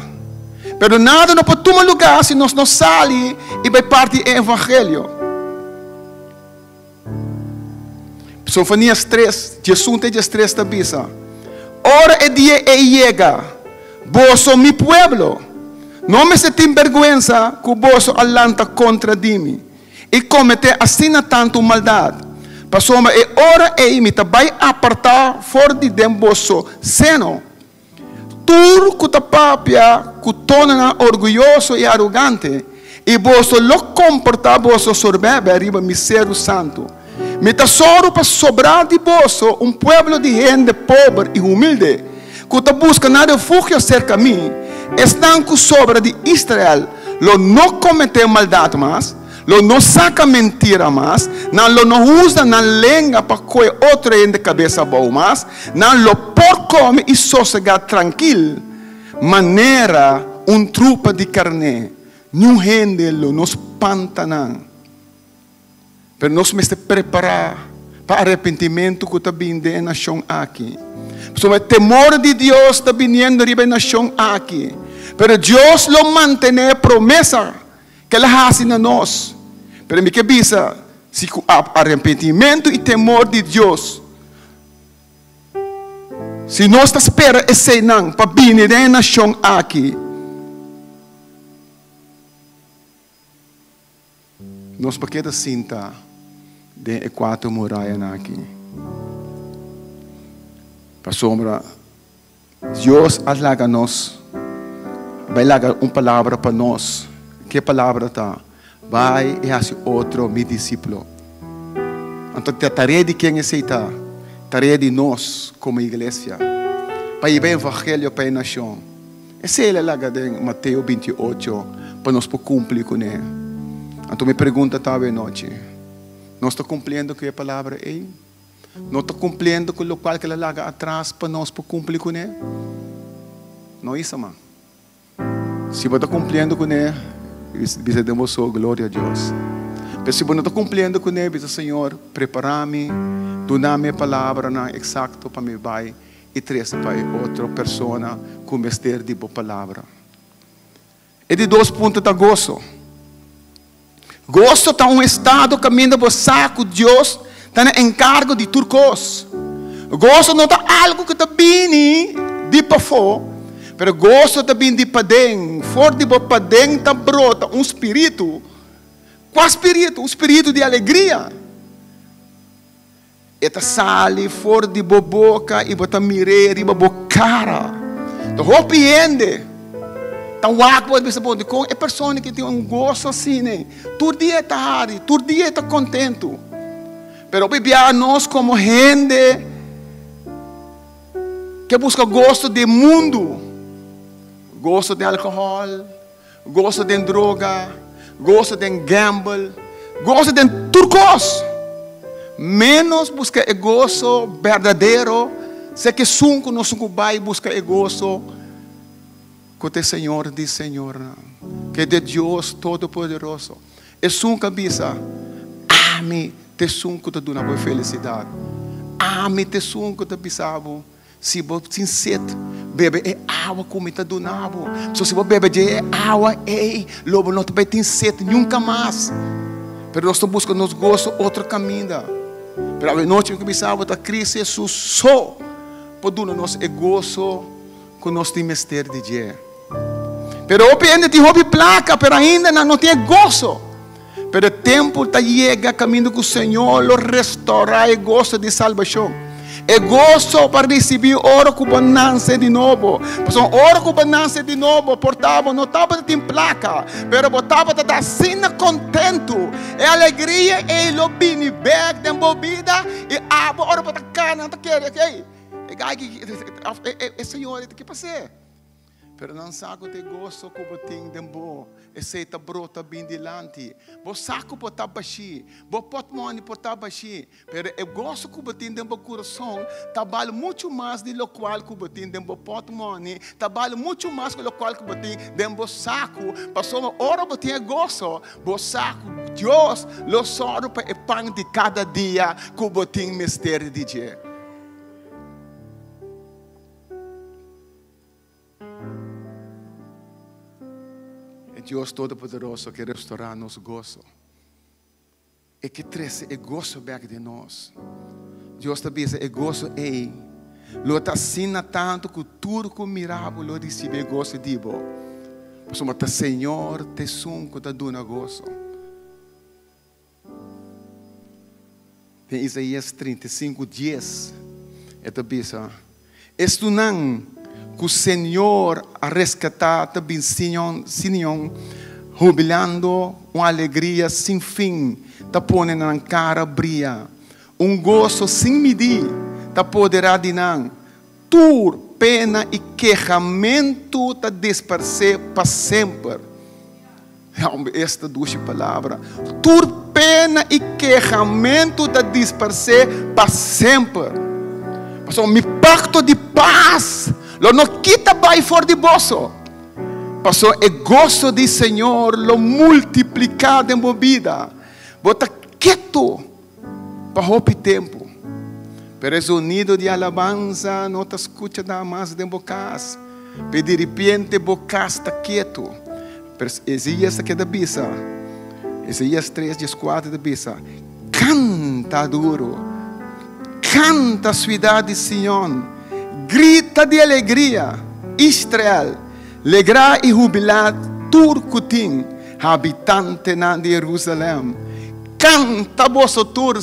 Pero nada não pode tomar lugar se nós não sali e vai partir o evangelho. Sofonias 3, Jesus te diz 3 tabisa. Ora é dia e chega. Vos sois mi pueblo. Não me se tem vergüenza que você alanta contra mim e comete assim tanto maldade. Passou uma hora e me vai apartar fora de vosso seno. Tu que te papia, que torna orgulhoso e arrogante, e você lo comporta vosso sorbebe arriba mistério santo. Me tesouro para sobrar de vosso pueblo de gente pobre e humilde, que te busca na refúgio cerca de mim. Estão com sobra de Israel, lo não comete maldade mais, lo não saca mentira mais, não usa na língua para que outro em de cabeça boa mais, não lo por come e sossegar tranquilo, maneira trupa de carne, não rende lo nos pantanã, pero nós me preparar para arrependimento que está vindo na nação aqui. O temor de Deus está vindo na nação aqui. Pero Deus lo mantém promessa que Ele faz na nós. Pero me que bisa, se arrependimento e temor de Deus, se nós espera esse não para vir na nação aqui, nós para que cinta de quatro muralhas aqui. Para sombra, Deus alaga-nos, vai lagar palavra para nós. Que palavra está? Vai e hace outro meu discípulo. Então, a tarefa de quem aceita, tarefa de nós como igreja, para ir o evangelho para a nação. Essa é a laga de Mateus 28, para nós cumprir com ele. Então, me pergunta talvez noite, nós estamos cumprindo com a palavra aí? Não está cumprindo com o qual que ela larga atrás para nós cumprir com ele? Não é isso, mano. Se você está cumprindo com ele, você demonstrou glória a Deus. Mas se você não está cumprindo com ele, você, Senhor, prepara-me, dá-me a palavra exata para me vai e trazer para outra pessoa com o mistério de boa palavra. E de 2 pontos da gozo. Gozo está estado caminho do saco, Deus está no encargo de turcos. Gozo não está algo que está bem de para fora, mas gozo está bem de para dentro. Fora de para dentro está brota espírito. Qual espírito? Espírito de alegria. Eta sale fora de boca e bota mirer e boca cara. Então, arrepende. Então, o água de com é pessoa que tem gozo assim, né? Todo dia está hari, todo dia está contente. Pero bebia nós como gente que busca gosto do mundo, gosto de álcool, gosto de droga, gosto de gamble, gosto de turcos. Menos busca o gozo verdadeiro, se que sunco não sunco vai busca o gozo que o Senhor diz, Senhor, que é de Deus Todo-Poderoso. É sunca bisa, ame te sunco te duna boa felicidade. Ame te sunco te bisabo. Se você tem sede, bebe é água como te dunabo. Se você bebe de água, lobo não te vai ter sede nunca mais. Pero nós estamos buscando nos gozo outro caminho. Pero a noite que bisabo da crise Jesus só por duna nos é gozo com nós tem mistério de dia. Pero ainda tem hobby placa, pero ainda não tem gozo. Pero o tempo está chega, caminho com o Senhor, lo restaurar o gozo de salvação. O gozo para receber ouro com bonança de novo. Porque ouro com bonança de novo, portava, não estava em placa, pero botava estar assim contento. E alegria, e lo bini bag, de bebida, e água, ouro para cá, não está querendo. E Senhor, o que passa? Pero não saco de gozo que você tem de bom. Esse está brota bem dilante. Você saco por tabaxi. Você pode money por tabaxi. Pero o gozo que você tem de bom coração trabalha muito mais do qual que você tem de bom pot money. Trabalha muito mais do qual que você tem de bom saco. Passou uma hora você tem gozo. Você saco Deus lo sorro para o pão de cada dia que você tem mistério de dia. Deus Todo-Poderoso quer restaurar nosso gozo. E que traz o gozo back de nós. Deus está dizendo, o gozo é. Lo está sendo tanto que tudo que mirava, lo recebe o gozo de bo. Pastor, mas Senhor te sunco da duna gozo. Em Isaías 35:10, esta bisa. Esto não que o Senhor a resgatar também sinham jubilando uma alegria sem fim, tá pondo na cara brilha, gozo sem medir, tá poderá dinar, tur pena e queixamento tá dispersar para sempre. Esta duas palavra, tur pena e queixamento tá dispersar para sempre. Pastor, me pacto de paz, lo não quita vai fora de bolso. Pastor, o gozo do Senhor lo multiplicado em vida. Bota quieto para o tempo. Pero esse unido de alabanza não te escuta nada mais de bocas. Pero de repente bocas está quieto. Pero Isaías que da bisa. Isaías 3:4 da bisa. Canta duro. Canta cidade de Sião. Grita de alegria. Israel. Alegra e jubilar turcutim, habitante de Jerusalém. Canta vosso tur,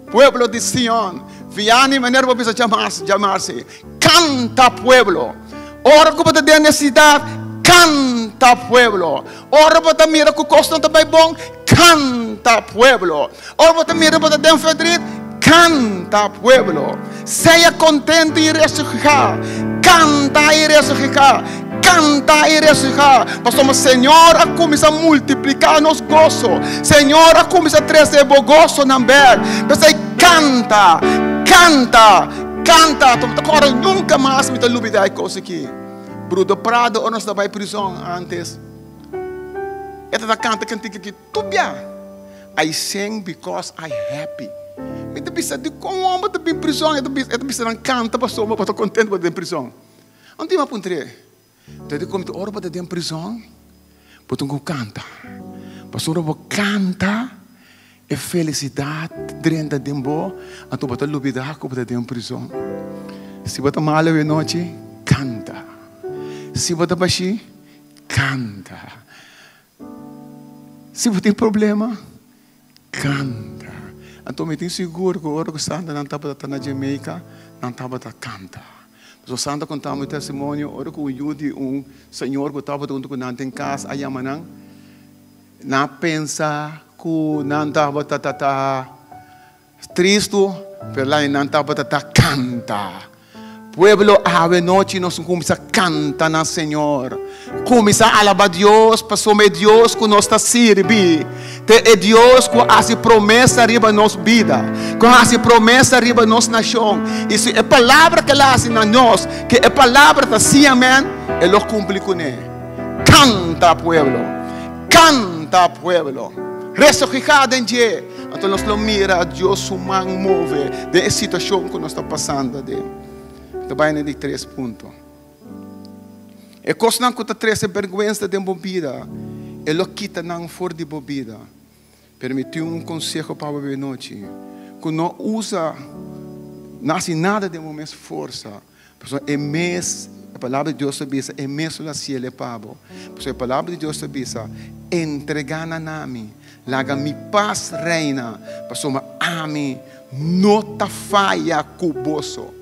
pueblo de Sião. Viane maneira para chamar-se. Canta pueblo. Ora como te necessidade, canta pueblo. Ora para mira que o custo não está bom, canta pueblo. Ora para mira para te enfermar, canta pueblo. Seja contente e ressuscitar. Canta e ressuscitar. Canta e ressuscitar. Pastor, mas Senhor, começa a multiplicar nos gozo. Senhor, começa a trazer bom gozo na berg. Pastor, canta. Agora nunca mais me olvidar de coisa aqui. Bruno Prado, nós estava em prisão antes. Ela canta aqui. Tubia. I sing because I happy. Me pensa de como homem está em prisão. Ela pensa não canta, pastor, mas estou contente por estar em prisão. Não tem mais pontre. Então, como tu ora para dentro da prisão, porque tu canta. Pastor, eu canta, é felicidade dentro de dentro, a tu botar lubida com para dentro da prisão. Se botar mal a noite, canta. Se botar baixo, canta. Se você tem problema, canta. Então, me tem seguro que o ouro que Santa não está na Jamaica, não está canta. So Santa contamos o testemunho, ora que o Yudi, senhor que estava junto com nós em casa, aí amanhã, não pensa que não estava triste, mas lá não estava canta. Pueblo, ave noite, nós começamos a cantar na Senhor. Começa a alabar Deus, passou é Deus que nós está servindo. É Deus que faz promessa arriba nossa vida, que faz promessa arriba nossa nação. Isso é palavra que ela faz na nós, que é palavra da sim, amém, ele cumpre com ele. Canta, pueblo. Canta, pueblo. Ressuscitado em dia. Então nós não mira Deus humano move de situação que nós está passando. Também de 3 pontos. É coisa não que traz vergonha de bebida. Ele quita não for de bebida. Permitiu conselho para a noite. Que não usa nada de momento força. É mês, a palavra de Deus diz, é mês la cielo pavo. A palavra de Deus diz, entregar na nami. Laga mi paz reina. Pastor, ame, não ta falha cuboso.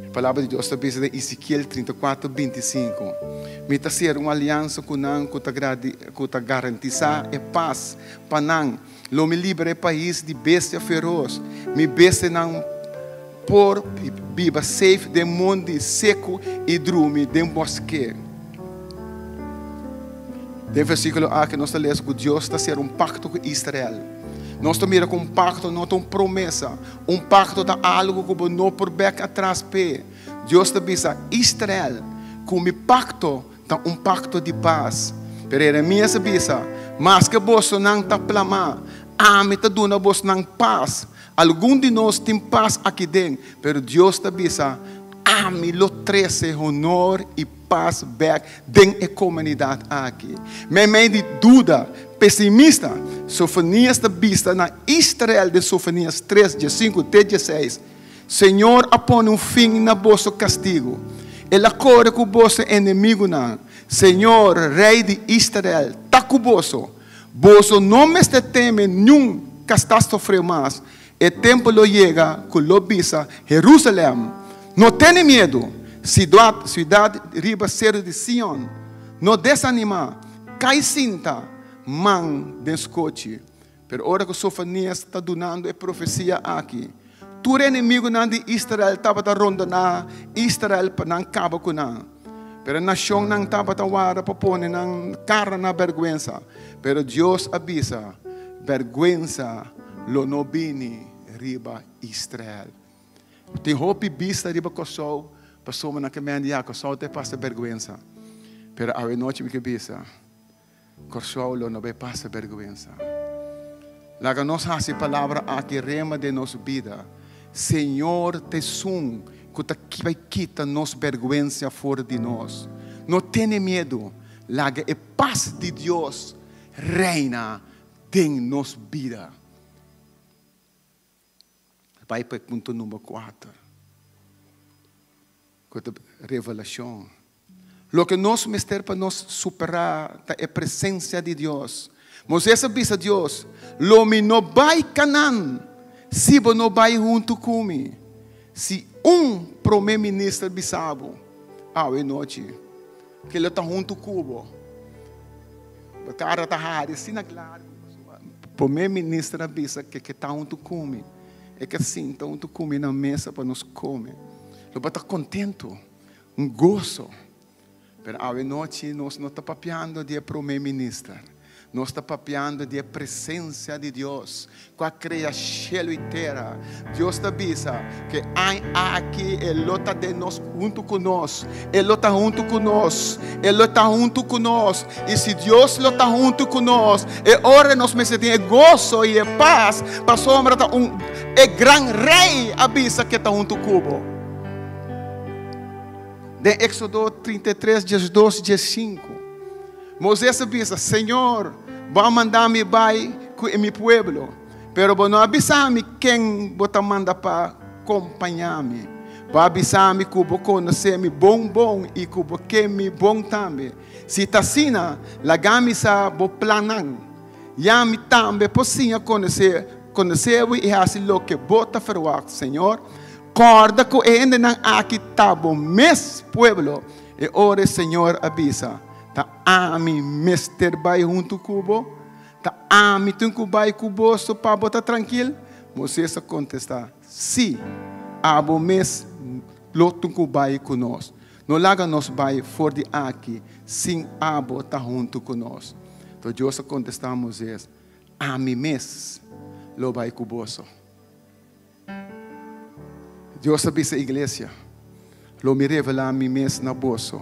A palavra de Deus diz em Ezequiel 34:25. Me ta ser uma aliança com nang que ta garantizar a paz para nang. Lo me livre país de bestia feroz. Me bestia nang por viva safe de mundo seco e drume de bosque. De versículo A que nós lemos que Deus está a ser pacto com Israel. Nós estamos com pacto, não tem promessa. Pacto de algo que não por beca atrás pé. Deus está dizendo, Israel, com o pacto, está pacto de paz. Pero Jeremias diz, mas que você não está plamando, me está dando você não paz. Algum de nós tem paz aqui dentro, pero Deus está dizendo, me lo trece honor e paz back dentro da comunidade aqui. Meio de dúvida, pessimista, Sofonias da vista na Israel de Sofonias 3:5-16. Senhor, apone fim na vosso castigo. Ele acorda com o vosso inimigo não. Senhor, Rei de Israel, está com boso. Boso não me teme nenhum catástrofe mais. O tempo lo chega, que lo visa Jerusalém. Não tenha medo. Cidade riba ser de Sion. Não desanima. Cai cinta. Man descoche. Pero ora que Sofonias está donando a profecia aqui. Tu inimigo de Israel estava a rondar Israel para não acabar com nada. Pero a nação não estava a wara para pôr na cara na vergonha. Pero Deus avisa, vergonha lo no bini riba Israel. Tem hope vista riba Kosovo, passou na caminhada Kosovo te passa vergonha. Pero a noite me que bisa, Kosovo lo no be passa vergonha. Laga nós hace palavra aqui rema de nossa vida. Senhor te sum, que vai quitar nos vergonha fora de nós. Não tenha medo. Laga a paz de Deus reina em nossa vida. Vai para o ponto número 4. Revelação. Lo que nós mestre para nós superar é a presença de Deus. Moisés avisa a Deus, lo me no vai Canaã, se você não vai junto comigo. Se primeiro-ministro bisabo, noite, que ele está junto comigo. O cara está assim, claro. Primeiro-ministro avisa que está junto comigo. É que assim, está junto comigo na mesa para nos comer. Ele está contente, gozo. Mas a noite nós não estamos papiando de primeiro-ministro. Nós estamos papiando de presença de Deus, com a criação inteira. Deus te avisa que há aqui, Ele está de nós junto conosco. Ele está junto conosco. Ele está junto conosco. E se Deus está junto conosco, é hora nós me sentimos gozo e paz. Para a sombra é grande rei avisa que está junto conosco. De Éxodo 33, 12, 15. Moisés avisa, Senhor, vai mandar-me vai com meu povo, pero não avisa-me quem você manda para acompanhar-me. Vai avisar-me que vou conhecer-me bom e que vou querer-me bom também. Se está assim, lagami sa vou planar. Já me também posso conhecer e fazer o que você faz, Senhor. Corda que ainda não aqui está bom, mes povo, e ora o Senhor avisa. Ta ami mestre vai junto cubo, ta ami tunku vai cubo so para botar tranquilo. Moisés contesta, sim, abo mes lo tunku vai conosco. Não laga nos vai fora de aqui, sim abo tá junto conosco. Então Deus contesta a Moisés, ami mes lo vai cuboso. Deus avisa a igreja, lo me revela a mim mes na bolso.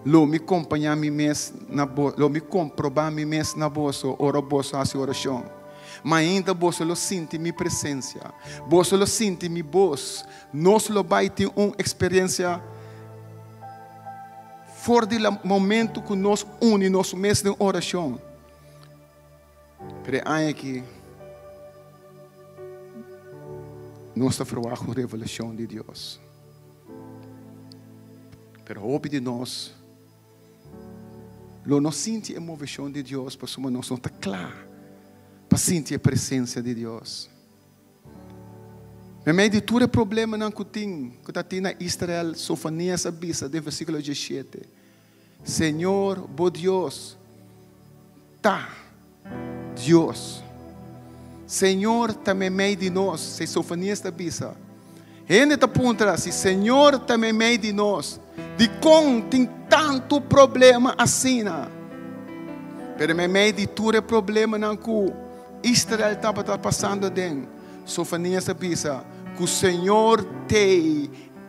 Lo me acompanhar mi mês na bolsa, lo me comprovar mi mês na bolsa, ora bolsa a oração. Mas ainda bolsa lo sente mi presença, bolsa lo sente mi voz. Nós lo vai ter uma experiência fora do momento que nós une nosso mês de oração. Pero aí aqui nós estamos falando com a revelação de Deus. Pero ouve de nós. Lo não sente a moção de Deus, para nós não está claro para sentir a presença de Deus. Mas de todo problema não que tem na Israel, Sofonias avisa de versículo 17. Senhor, bo Deus, tá Deus. Senhor, também meio de nós, se Sofonias avisa. Ele está apontando assim, Senhor, também meio de nós. De como tem tanto problema assim. Pero me meio de todo problema não que Israel estava passando dentro. Sofonias avisa que o Senhor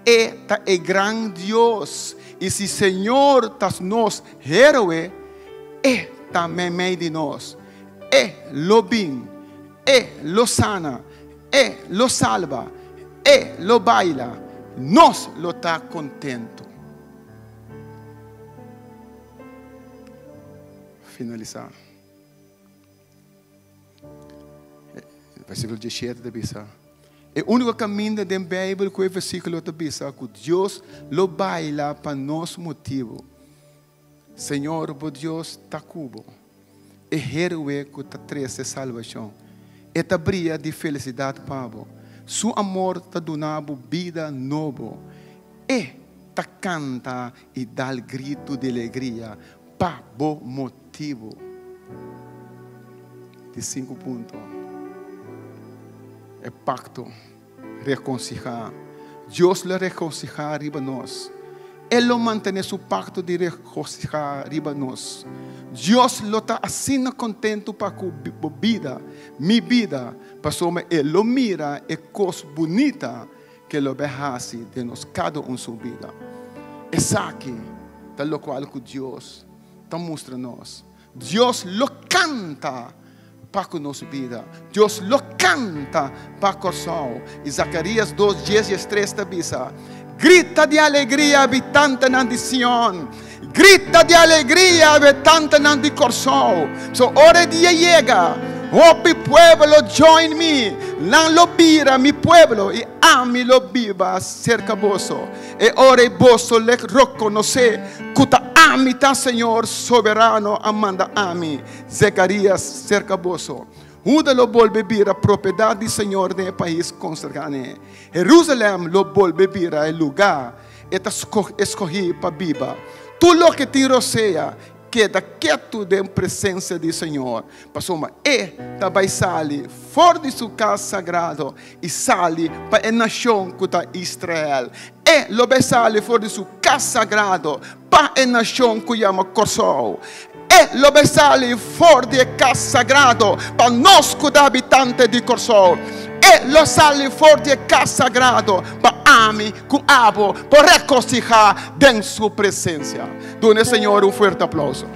é grande Deus. E se o Senhor está nos herói, é também meio de nós. É lo bem, é lo sana, é lo salva, é lo baila. Nós lo está contento. Finalizar. Versículo 17 da Bíblia. O único caminho da Bíblia que o versículo da Bíblia que Deus lo baila para nosso motivo. Senhor, o Deus está cubo. E héroe que está traz salvação. E ta brilha de felicidade pavo. Su amor ta donabo vida novo. E ta canta e dá grito de alegria. Pa bo motivo. De 5 pontos. É pacto. Reconciliar. Deus le reconciliar riba nós. Ele lo mantém su pacto de reconciliar riba nós. Deus lo está assim contento para que vida, minha vida, passou-me, ele lo mira, é coisa bonita que lo behase de nós, cada sua vida. É aqui, tal qual que Deus está mostrando nós. Deus lo canta para a nossa vida. Deus lo canta para o coração. E Zacarias 2:10-13 está dizendo: grita de alegria, habitante de Sion. Grita de alegria, habitante de coração. So, hora dia chega. Oh, mi pueblo, join me. Lan lo bira, mi pueblo, e ami lo biba cerca vosso. E ora vosso le reconoce, cuta amita, Senhor soberano, amanda ami. Zacarias cerca vosso. Uda lo volve bira propriedade do Senhor no país consagrado. Jerusalém lo volve bira el lugar eta escolhi para biba. Tu lo que te rodeia queda quieto de presença do Senhor. Passou e também sale fora de sua casa sagrado e sale para a nação que está Israel. E lo sale fora de sua casa sagrado para a nação que chama Corsol. E lo sale fora de casa sagrado para nós que habitantes de Corsol. E lo sale fora de casa sagrado para ami, com abo, para reconciliar em sua presença. Done Senhor forte aplauso.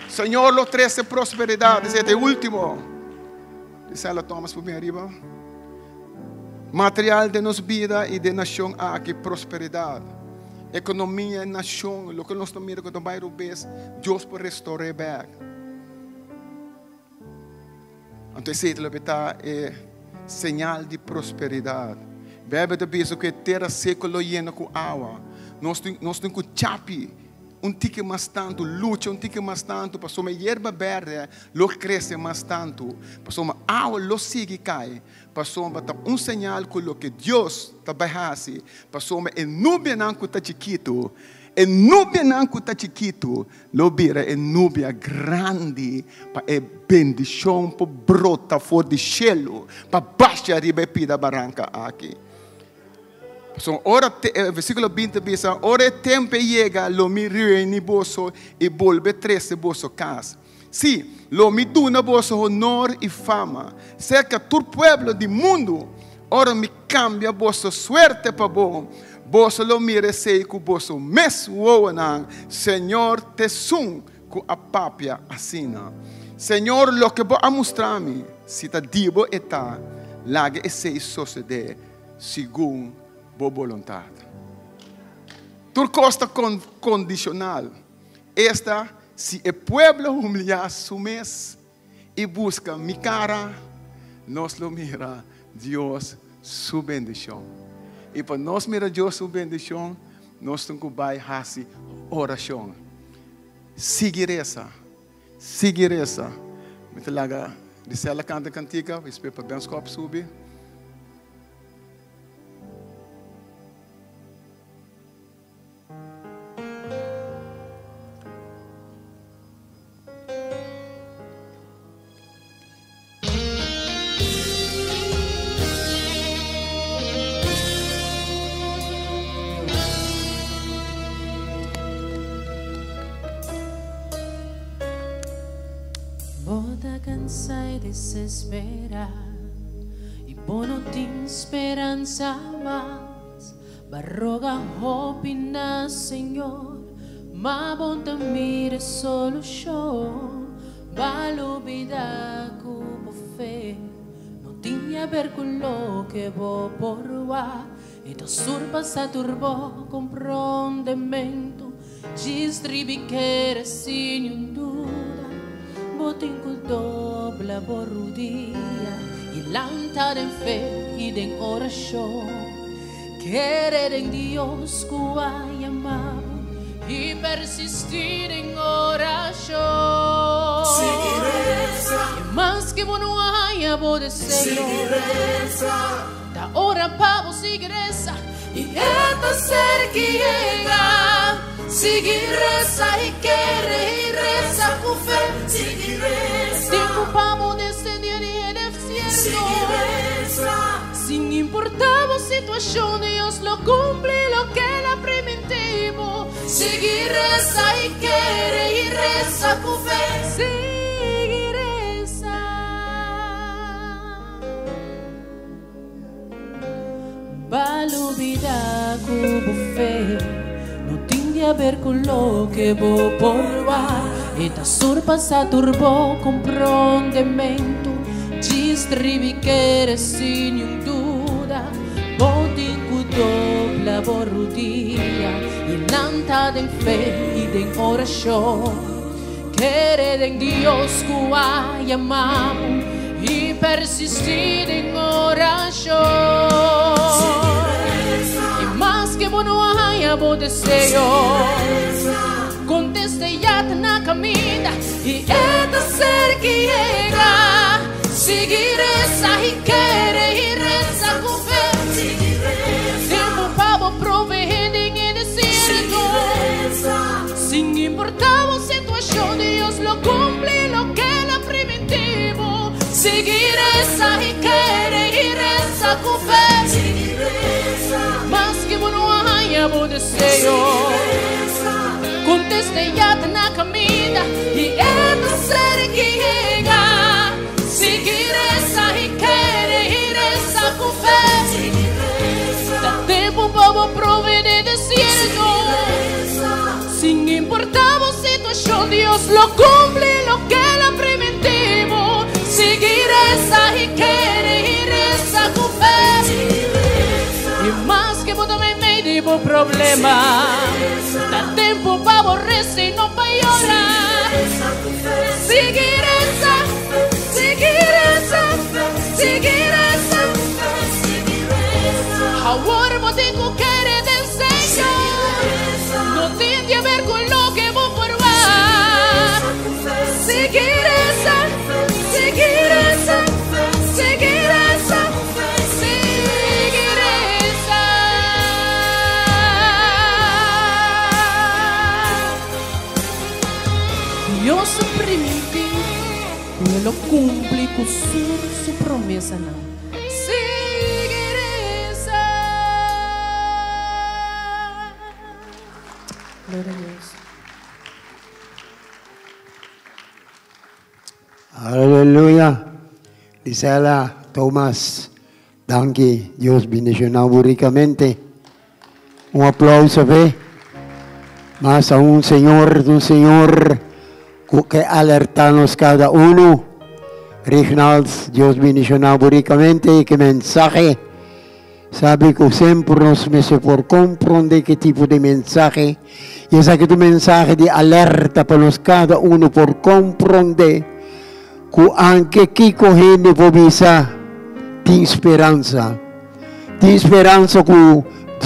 Senhor, lo 13 prosperidade, este último. Dice ela, Thomas, por mim arriba. Material de nossa vida e de nação aqui, prosperidade. Economia, nação, o que nós estamos mirando com o bairro bes, Deus pode restaurar back. Então, esse é sinal de prosperidade. Bebe de biso que terra seca lo llena com água. Nós temos que chapi, tique mais tanto, luta tique mais tanto, passou uma erva verde, lo cresce mais tanto, passou uma água lo sigue cai, passou uma sinal com o que Deus está behasi, passou uma nuvem não que está chiquito. E nuvem não que está chiquito, lo vira é nuvem grande, para a bendição para brota fora do cielo, para baixar arriba e pida barranca aqui. So, versículo 20 diz: ora tempo chega, lo mi reúne vosso e volve 13 vosso casa. Sim, lo mi duna vosso honor e fama, cerca todo pueblo do mundo, ora me cambia vosso suerte para bom. Vosso lo mire sei que vosso mes woanang, Senhor te sum com a papia assina. Senhor, lo que vou mostrar-me, se ta dibo eta, laga e sei suceder, segundo boa vontade. Tur costa condicional. Esta, se o pueblo humilhar su mes e busca mi cara, nos lo mira Deus su bendição. E para nós mirar Deus su bendição, nós temos que fazer oração. Seguir essa. Me laga, diz ela canta cantiga, espero para bem os copos subir. Cansai desesperar e bono tem esperança mais. Barroga opina, Senhor, mas bom também é solução. Valo vida como fé, não tinha ver com lo que vou provar. E tu surpa se turbou com prondimento, distribuir sem dúvida. Botin com dobla borrudia e lantar em fé e em oração. querer en Dios que hay amado y persistir en oración. Y más que bueno haya deseo, da hora para vos iglesia y esta ser que llega. Seguir reza y quiere y reza con fe. Seguir reza. Tiempo para descender en el cielo. Sin importar la situación, Dios lo cumple lo que la primitivo. Seguir reza y quiere y reza con fe. Seguir reza. Valo vida como fe. No tiene a ver con lo que voy por va. Esta sorpassa turbo comprendimento. Distrivi che eres sin duda. Bodi dobla borrudia. Y lanta en fe y en oración. Querer en Dios que hay amado y persistir en oración. Y más que bueno haya deseo, conteste ya na camina y esta ser que llega. Seguir reza y quiere y reza con fe. Tiempo para proveer en el desierto. Sin importar la situación, Dios lo cumple lo que la primitivo. Seguir reza y quiere y reza con fe. Más que bueno haya deseo, conteste ya na camina y esta ser que llega. Seguir reza y quiere y reza con fe. Da tiempo para proveer el desierto. Sin importar la situación, Dios lo cumple lo que la primitivo. Seguir reza y quiere y reza con fe. Y más que vos también me digo problema. Da tiempo para aborrecer y no para llorar. Seguir reza. Ahora vos tengo que eres del Señor. No tiene a ver con lo que vos probar. Seguir esa. Dios primitivo, Él lo cumple con su promesa. Gloria a Dios. Aleluya. Lisela, Thomas, danke. Dios bendicionado ricamente. Un aplauso, fe. Más aún, Señor, que alertarnos cada uno. Reginald, Dios bendicionado ricamente y que mensaje. Sabe que sempre nos mete por comprender qué tipo de mensaje. Y es aquel mensaje de alerta para nos cada uno por comprender que aunque aquí correndo por visa, tem esperança. Tem esperança que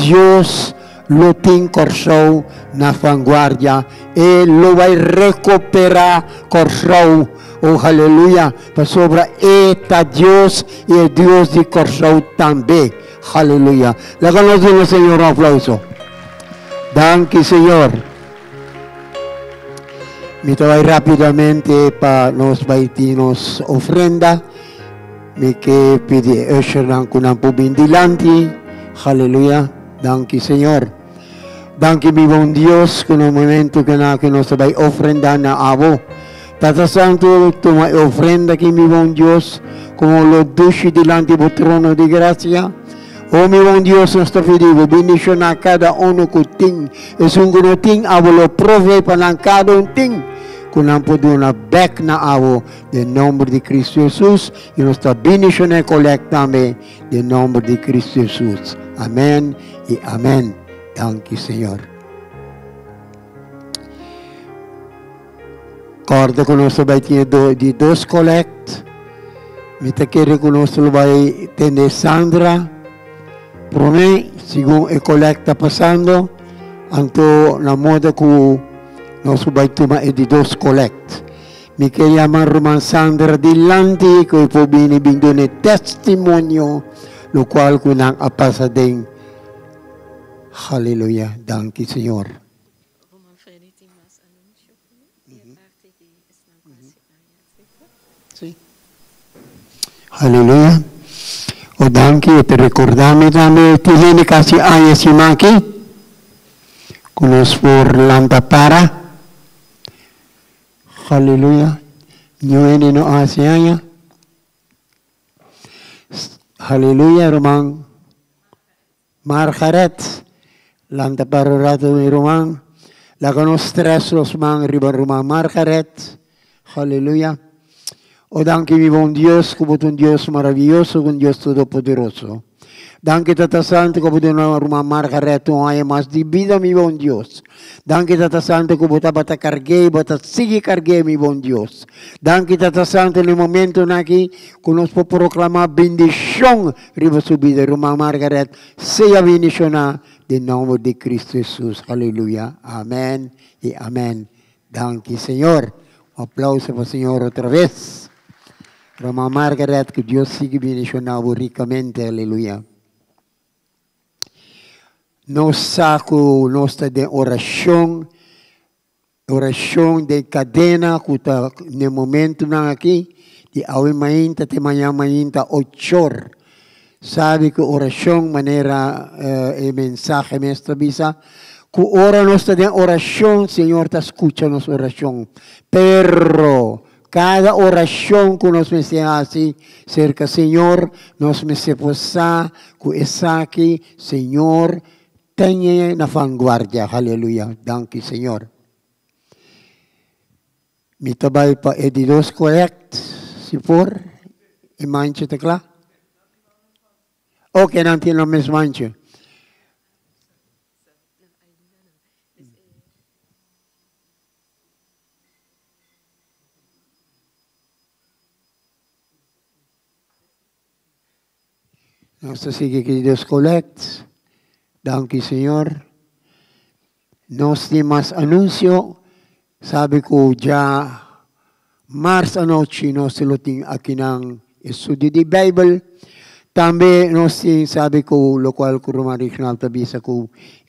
Deus lo tem corsou na vanguardia. Ele lo vai recuperar corsou. Oh, aleluia. Para sobra eta Deus e o Deus de corsou também. Aleluia. Láganos al Señor un aplauso. Danke, Señor. Me voy rápidamente para nos baitinos ofrenda. Me que pide usher con un poco delante. Aleluya. Danke, Señor. Danke, mi buen Dios, con el momento que nos va a ofrendar a abo. Tata Santo, toma ofrenda que mi buen Dios, como lo duche delante del trono de gracia. Oh, mi buen Dios, nuestro Filipe, bendición a cada uno que tiene. Es un que tiene, abo lo provee para cada uno tiene. Con la poder una back na abo, en nombre de Cristo Jesús, y nuestra bendición es colectame, en nombre de Cristo Jesús. Amén y amén. Danke, Señor. Corda con nuestro baile de dos collect. Me te quiere con nuestro baile de Sandra. Por mí, según el colecta pasando, anto la moda que nos subay tuma e di dos collect. Mi chiama Roman Sandra Dillanti, che poi viene un testimonio, lo quale con a passaden. Halleluja, dank je, Signor. Sì. Halleluja. O dank je, te ricordami también, ti viene casi aia simaki, con los por lanta para. Halleluja. Nyueni no asianya. Halleluja, Roman. Margaret. Lanta para rato de Roman. La conostres los man riba Roman Margaret. Halleluja. O danke mi buon Dios, como un Dios maravilloso, un Dios todopoderoso. Danke Tata Santo, como de una Roman Margaret, no hay más de vida, mi buon Dios. Danke Tata Santo, como bata cargué, bata sigue cargué, mi buon Dios. Danke Tata Santo, en el momento en aquí, que nos puede proclamar bendición, riba su vida, Roman Margaret, sea bendicionada, en nombre de Cristo Jesús. Aleluya. Amén y amén. Danke, Señor. Un aplauso para el Señor otra vez. Roman Margaret, que Dios sigue bendicionado ricamente. Aleluya. Nos saco nuestra de oración de cadena, que está en el momento aquí, de hoy mañana, de mañana 8 horas. Sabe que oración, manera, el mensaje me estabiliza, que ora nuestra de oración, Señor, te escucha nuestra oración. Pero cada oración que nos me hace cerca, Señor, nos me se posa, que es aquí, Señor, tenha na vanguardia. Aleluya. Danke, Señor. Mi tabay pa edidos correct, si por, e manche te kla? Okay, nanti na mes manche. Nós sigue que Deus collect. Danke, Señor. Nós temos anúncio. Sabe que já março à noite nós temos aqui ng estudo de Bible. Também nós temos, sabe que o local que o Romarical tabisa que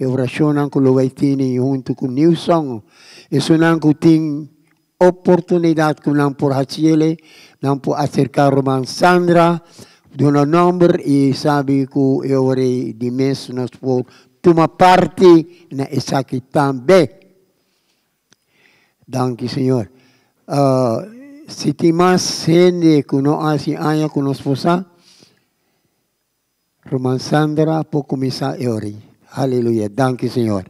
a oração que o Waitini junto com Nilson. Isso não que tem oportunidade que não por hachile, não por acercar Roman Sandra, do número e sabe que eu orei de mês nós podemos tomar parte na essa aqui também. Danke, Señor. Si tem mais gente que não hace años que nos posa, Roman Sandra, pode começar a orar. Aleluia. Danke, Señor.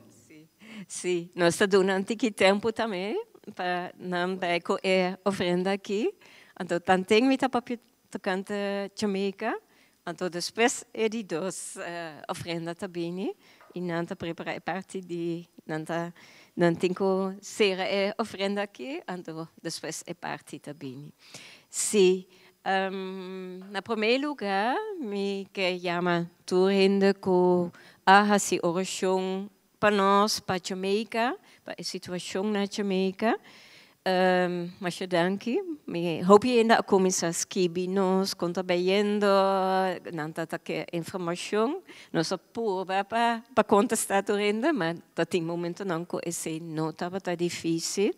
Sim, nós estamos durante que tempo também, para não ver com a oferenda aqui. Então, também me está para tocando Jamaica. Então, depois é de duas oferendas também. E não está preparado parte de não tenho ser a oferenda aqui, então depois é parte também. Sim, na primeiro lugar, me que chama turende com a oração para nós, para Jamaica, para a situação na Jamaica. Mas eu danke, me hope ainda começar a escrever nós, contribuindo, não tá que informação, nós apura para contestar ainda, mas tem momento não que esse não estava tão difícil.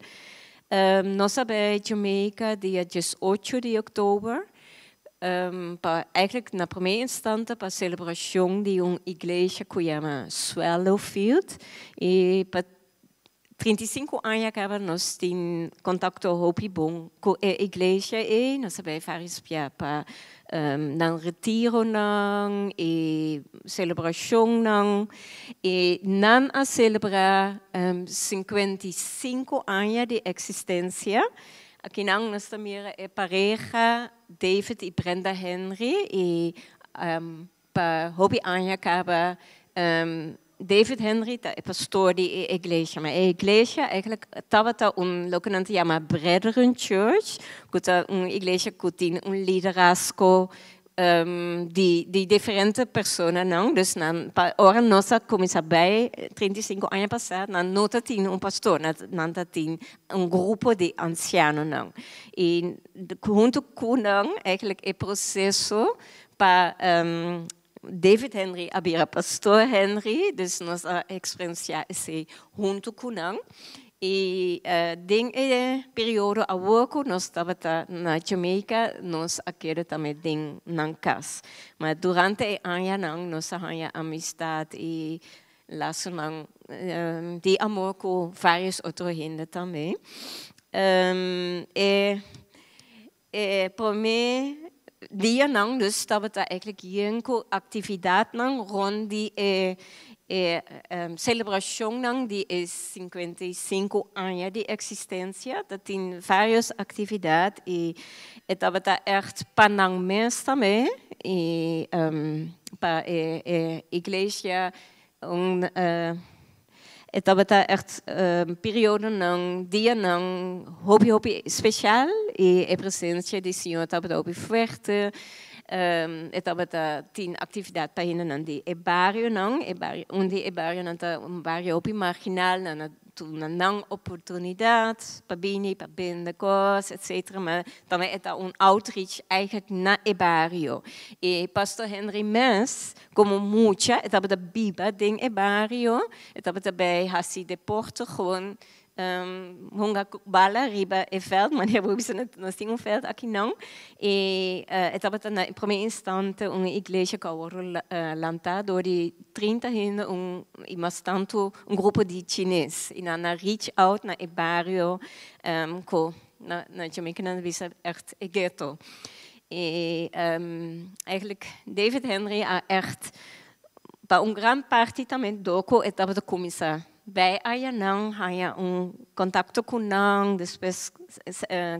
Nós sabemos Jamaica dia 18 de outubro, para eigenlijk na primeira instante para a celebração de uma igreja que chama Swallowfield e para 35 anos acaba nós temos contato muito bom com a igreja e nós sabemos vários para não retiro não e celebração não e não a celebrar 55 anos de existência. Aqui não nós também é pareja David e Brenda Henry e para hobby anos acaba David Henry é pastor da igreja, mas a igreja eigenlijk estava lo que nós chamamos Brethren Church, que é uma igreja que tem liderazgo die diferente personas, não? Dus ora nossa começa bem 35 anos passados, não tinha pastor, não tinha grupo de ancianos, não. E junto com não, eigenlijk é processo para David Henry abrir pastor Henry, dus nossa experiência é junto com não. E ding período a worko nós estava na Jamaica nós aquele também ding na casa mas durante a ano nós tinha amistade e laço não de amor com vários outros gente também para mim dia não nós estava eigenlijk com atividade não rond celebração não de 55 anos de existência, dat tem várias atividades e estava echt para mês também e para a igreja estava echt período não dia não hobby especial e a presença do Senhor estava hobby forte. Estava tem atividade para ir nandi e barrio não e barrio onde barrio nanta barrio opi marginal na não oportunidade para bini para bende coisas etc mas também é outreach eigenlijk na e barrio e pastor Henry Mens como mucha estava da biba ding e barrio estava também hasi de Porto gewoon honga bala riba e veld, maar hebben we nós tínhamos veld aqui não e estava na primeiro instante uma igreja que agora lançada door die 30 gente e mas tanto grupo de chinês e na reach out na e barrio na Jamaica na visa echt e ghetto e eigenlijk David Henry echt para grande parte também doko estava de começar bij Ayanang haya contato com Nang, depois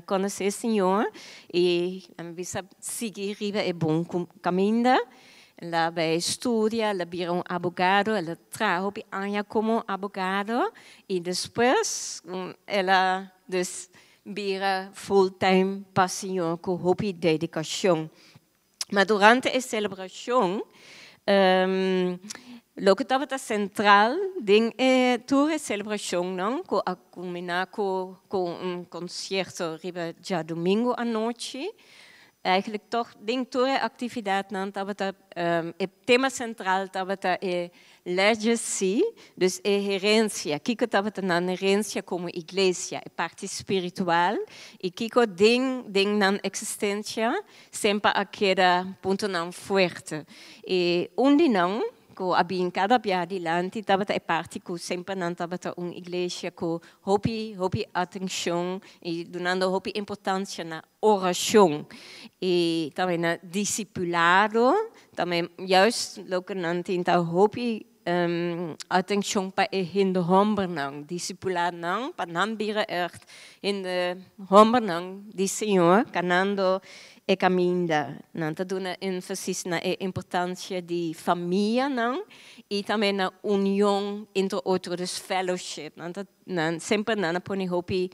conhecer o senhor e visa seguir riba é bom caminho. Ela vai estudar, ela vira advogado, ela trabalha Aya como advogado e depois ela vira full-time passião com hobby dedicação. Mas durante a celebração lo que estava central ding tour celebração não com a culminar com concerto riba já domingo à noite eigenlijk toch ding tour atividade não estava o tema central estava legacy dus herência que estava na herência como igreja a parte espiritual e que ding na existência sempre aquele ponto não forte e onde não abbiamo cada via adelante, estava a parte que sempre não estava uma igreja com hobby atenção e dando hobby importância na oração e também na discipulado, também juist lo que não tem hobby atenção para in de homem não, discipulado não, para não vir echt in de homem não, de Senhor, canando e caminha, não está dando ênfase na importância de família não e também na união entre outros fellowship, não sempre não põe hobby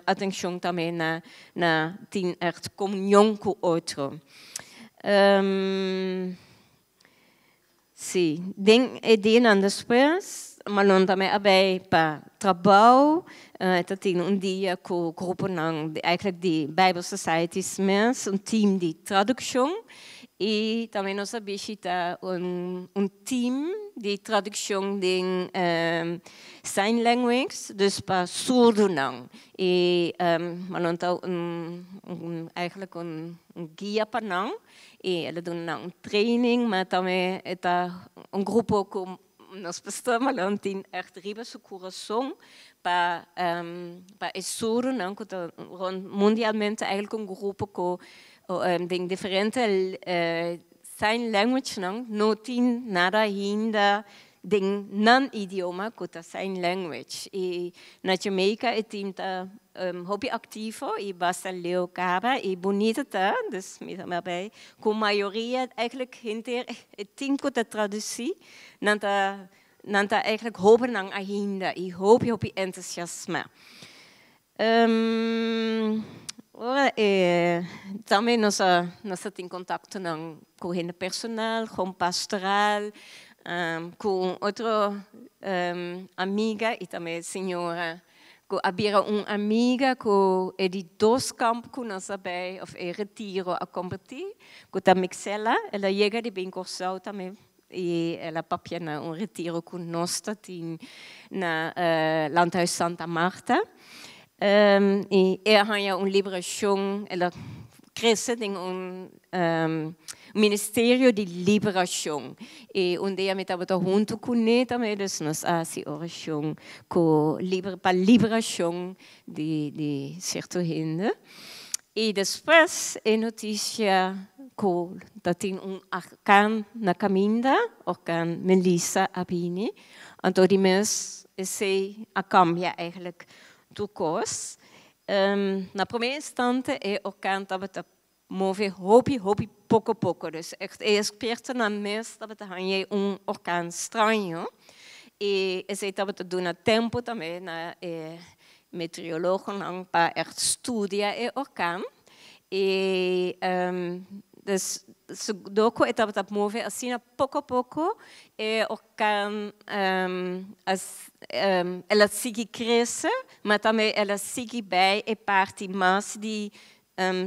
atenção também na tem echt comunhão com outro. Sim, den an depois, mas não também abai para trabalho, tem dia com o grupo não, eigenlijk de Bible Societies mens, team de tradução e também nós visita team de tradução de sign language, dus para surdo não e mas não tá eigenlijk guia para não e ela dá training, mas também está grupo com nós pastor não tem echt riba seu coração para surdo não que mundialmente eigenlijk grupo com tem diferente sign language não tem nada ainda tem non idioma que é sign language e na Jamaica tem hobby ativo e basta leo caba e bonita tá dus met com maioria eigenlijk hinter tem que traduzir não tá eigenlijk hopen não ainda e hope entusiasma também nós temos contato com o personal, com o pastoral, com outra amiga e também senhora. Havia uma amiga que é de 2 campos que nós sabemos, ou é retiro a competir, que a Mixela, ela chega de bem Corsau também, e ela papia na retiro que nós temos na Landhuis Santa Marta. E ela liberação, ela cresce em ministério de liberação. E dia eu estava junto com ele também, nós fazemos oração para liberação de certa gente. E depois a notícia que tem orkan na caminda, orkan Melissa Abini. Então, die mês, a cambia eigenlijk do course. Na primeira instante é orkan dat we mover hopi pouco. Dus echt experto na mês dat we orkan estranho. E esse dat we doen a tempo também na meteorologen para echt studiar orkan. E dus doko etapa tap mover assim a pouco orkan ela sigue cresce, mas também ela sigue bem a parte mais de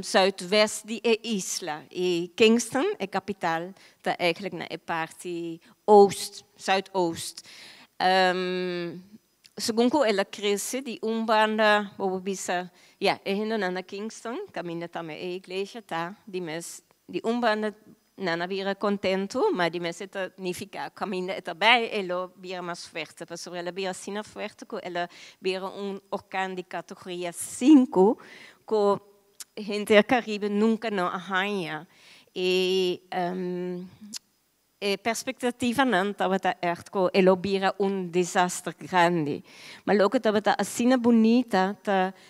zuidwest de isla. E Kingston, a capital, está eigenlijk na parte zuidoost. Segundo ela cresce de banda, bisa, indo na Kingston, caminha também a igreja, tá? De banda não vira contento, mas de mês significa caminha também, ela vira mais forte, porque ela vira assim forte, que ela vira orkan de categoria 5, que a gente do Caribe nunca não arranha. E perspectiva não estava echt que ela vira desastre grande. Mas logo estava assim bonita,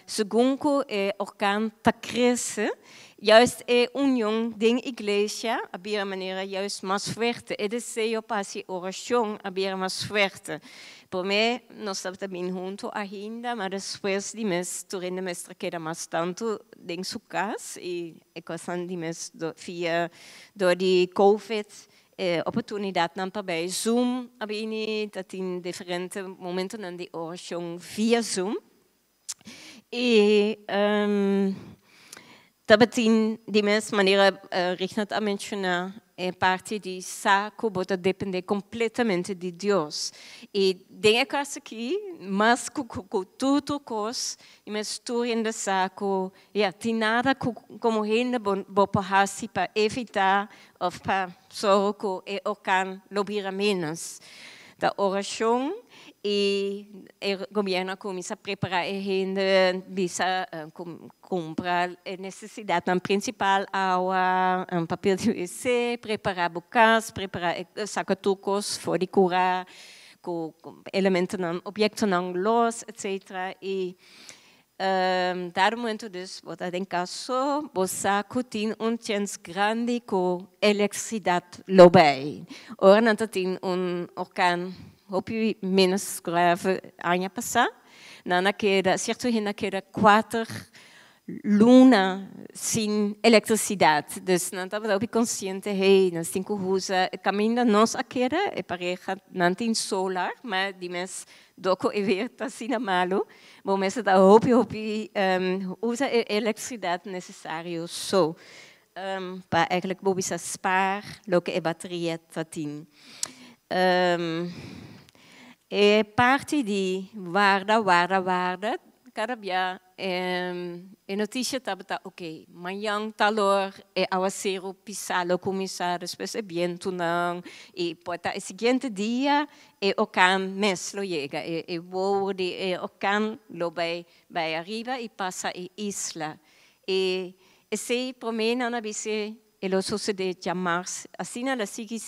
segundo que o orkan cresce, juist a união da igreja havia maneira juist mais forte. E desejo para a oração havia mais forte. Por mim, nós estamos também juntos ainda, mas depois de mês, durante o mês, queda mais tanto em sua casa. E a coisa de mês, via do Covid, oportunidade não também. Zoom, tem diferentes momentos de oração via Zoom. E também de mesma maneira richtet a mencionar a parte de saco bota depender completamente de Deus. E tem coisa aqui, mas com tudo coisa, e mistura em saco, tem nada como ainda bom para evitar ou para só que o orkan lobira menos. Da oração e o governo começa a preparar a gente, bisa comprar a necessidade principal, água, papel de WC, preparar bocas, preparar sacatukos, for de curar, com elementos, objetos não los, etc. E dado momento dus, bota em caso, o saco tem chance grande com eletricidade lobby. Ora não tem orkan hopi menos grave ano passado. Naquela, certo que naquela 4 lunas sem eletricidade. Dus não estava consciente, nós temos que usar caminho nós aquela é pareja não tem solar, mas de mês doko é verde assim na malo. Bom, mas da hopi usa eletricidade necessário só para eigenlijk bobisa spar, lo que é bateria tatin. É parte de guarda. Cada dia a notícia estava ok, amanhã tal hora é ao ser pisado começar depois é vento não e pode o seguinte dia é o can mesmo chega é voo de o can lo vai arriba e passa a isla e se para mim não avise ele sucede chamar assim ela sigue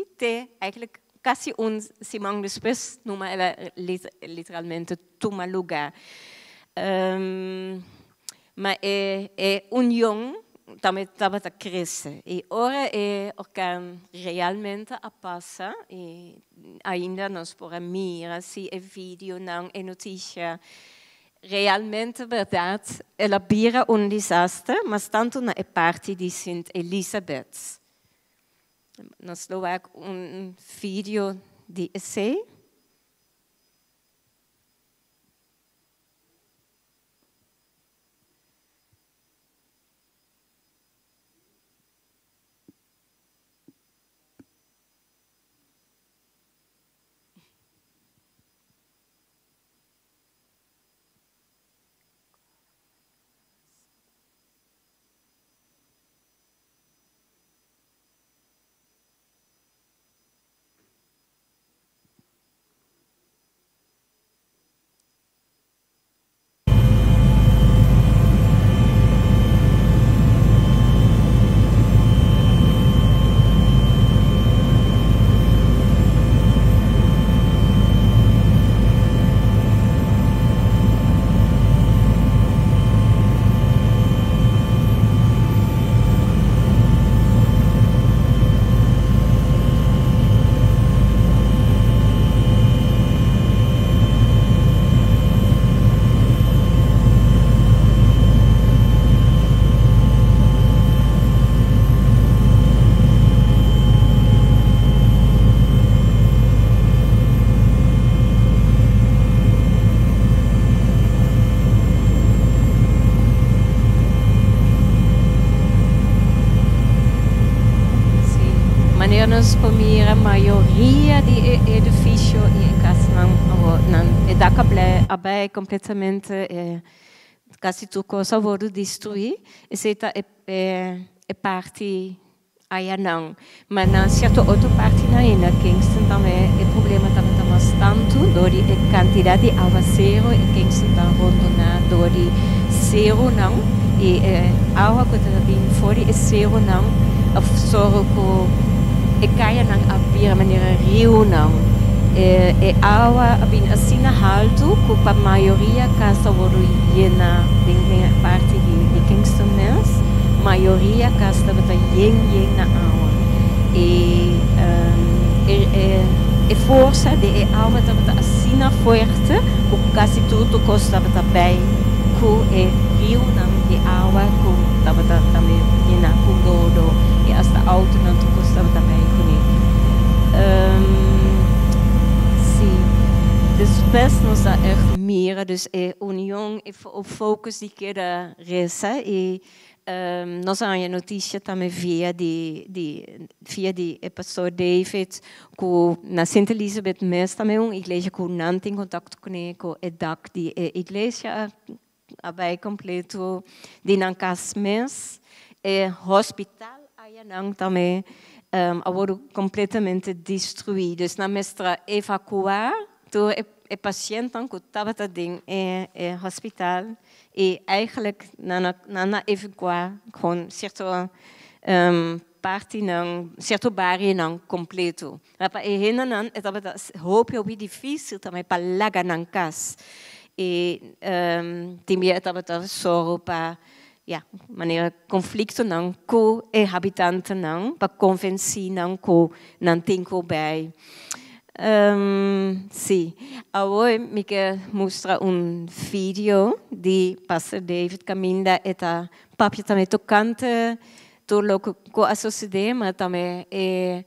até eigenlijk quase semana depois, numa ela literalmente toma lugar. Mas é união também estava a crescer. E agora é o que realmente a passa. E ainda nós podemos mirar se é vídeo, não é notícia. realmente verdade, ela vira desastre, mas tanto na parte de Sint Elizabeth. Nós vamos vídeo de essay. Nós pomos a maioria de edifícios e casas não é completamente quase tudo coisa foi destruído. Essa é parte aí não, mas na certa outra parte na Kingston também é problema também bastante do a quantidade de água zero e Kingston está rondando do zero não e água que está vindo fora é zero não absorve com e caia não abrir maneira rio não e água bem assim na alto que a maioria casa voru llena de parte de Kingston mas maioria casa bata yen na água e força de água bata assim na forte que quase tudo costa bata bem que rio não de água que bata também llena com lodo e hasta alto não costa bata bem Depois nós mira dus união e o focus de cada reza e nós temos a notícia também via de pastor David que na Sint Elizabeth Mes também uma igreja que não tem contato com ele com a DAC de igreja abai completo de não mes e hospital aí não também foram completamente destruídos. Na mestra evacuar door o paciënt que estava em hospital e eigenlijk na evacuar com certo parte não certo bairro não completo. Mas e hena não estava roupa bem difícil também para largar na casa e também estava só para maneira conflito não com o habitante não para convencer não com não tem que bem sim, agora me quer mostrar vídeo de Pastor David Caminda e tá papi também tocante tudo que a sociedade mas também é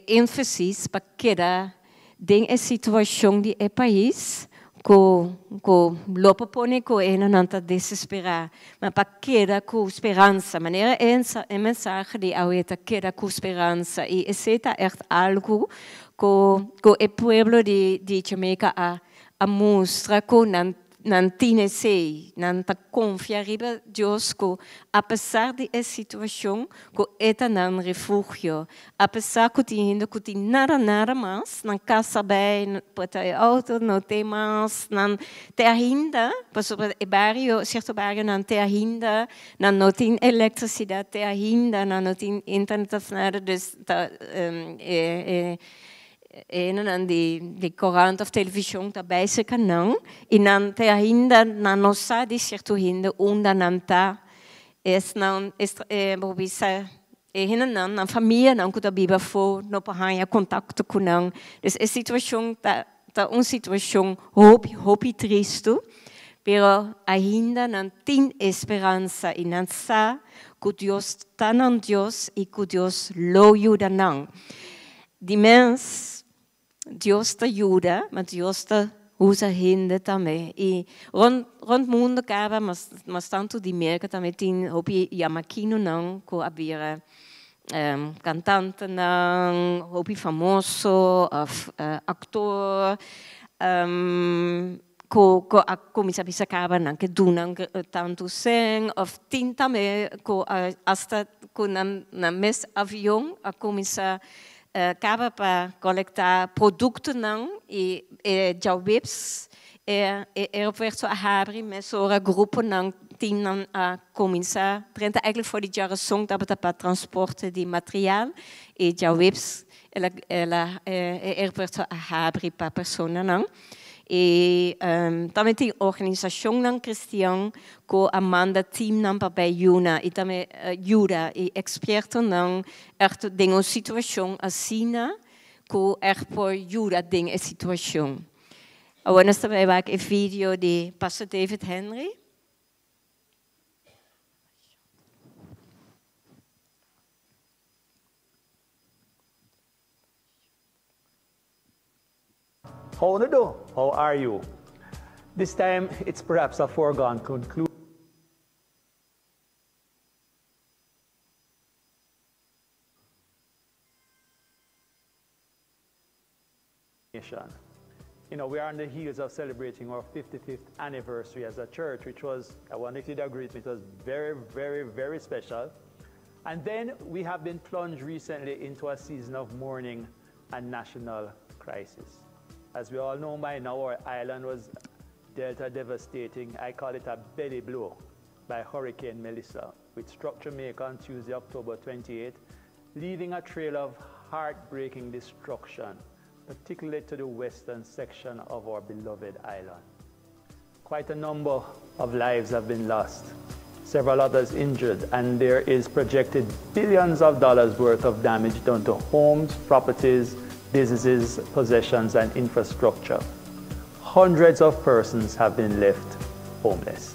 ênfase para queda de a situação de país que lopo pone que não está desesperar mas para queda com esperança maneira é mensagem de aueta queda com esperança e esse é algo que o povo de Jamaica a mostra que não tem sei, não confia em Deus que apesar de a situação que é um refúgio, apesar que tem nada mais, não casa bem, pode ter auto, não tem mais, não tem ainda, por exemplo, certo bairro não tem ainda, não tem eletricidade, tem ainda, não tem internet nada, não de corrente ou televisão também se não e não tem ainda não sabe certo ainda onde não está não não família não que vive fora não pode contato com não a situação tá uma situação roupa triste pero ainda não tem esperança e não sabe que Deus está em Deus e que Deus lo ajuda não. De mens, Deus te ajuda, mas Deus te usa gente também. E rond o mundo acaba, mas tanto de América também tem hobby Yamakino não, que havia cantante não, hobby famoso, actor, como se acaba não, que doen tanto sem, of tem também que hasta que na mes avião a começar acaba para coletar produtos não e já webs verso a abrir mas ora grupo não tem não a começar trenta eigenlijk voor die geração dat para transporte de material e já webs ela verso a abrir para pessoa não e também tem organização não cristã que amanda team não para Yuna e também ajuda e experto não tem uma situação assim que por ajuda tem a situação. Agora nós também vai ver vídeo de Pastor David Henry. How do you do? How are you? This time, it's perhaps a foregone conclusion. You know, we are on the heels of celebrating our 55th anniversary as a church, which was, I wonder if you'd agree with me, it was very, very, very special. And then we have been plunged recently into a season of mourning and national crisis. As we all know by now, our island was dealt a devastating, I call it a belly blow, by Hurricane Melissa, which struck Jamaica on Tuesday, October 28, leaving a trail of heartbreaking destruction, particularly to the western section of our beloved island. Quite a number of lives have been lost, several others injured, and there is projected billions of dollars worth of damage done to homes, properties, businesses, possessions, and infrastructure. Hundreds of persons have been left homeless.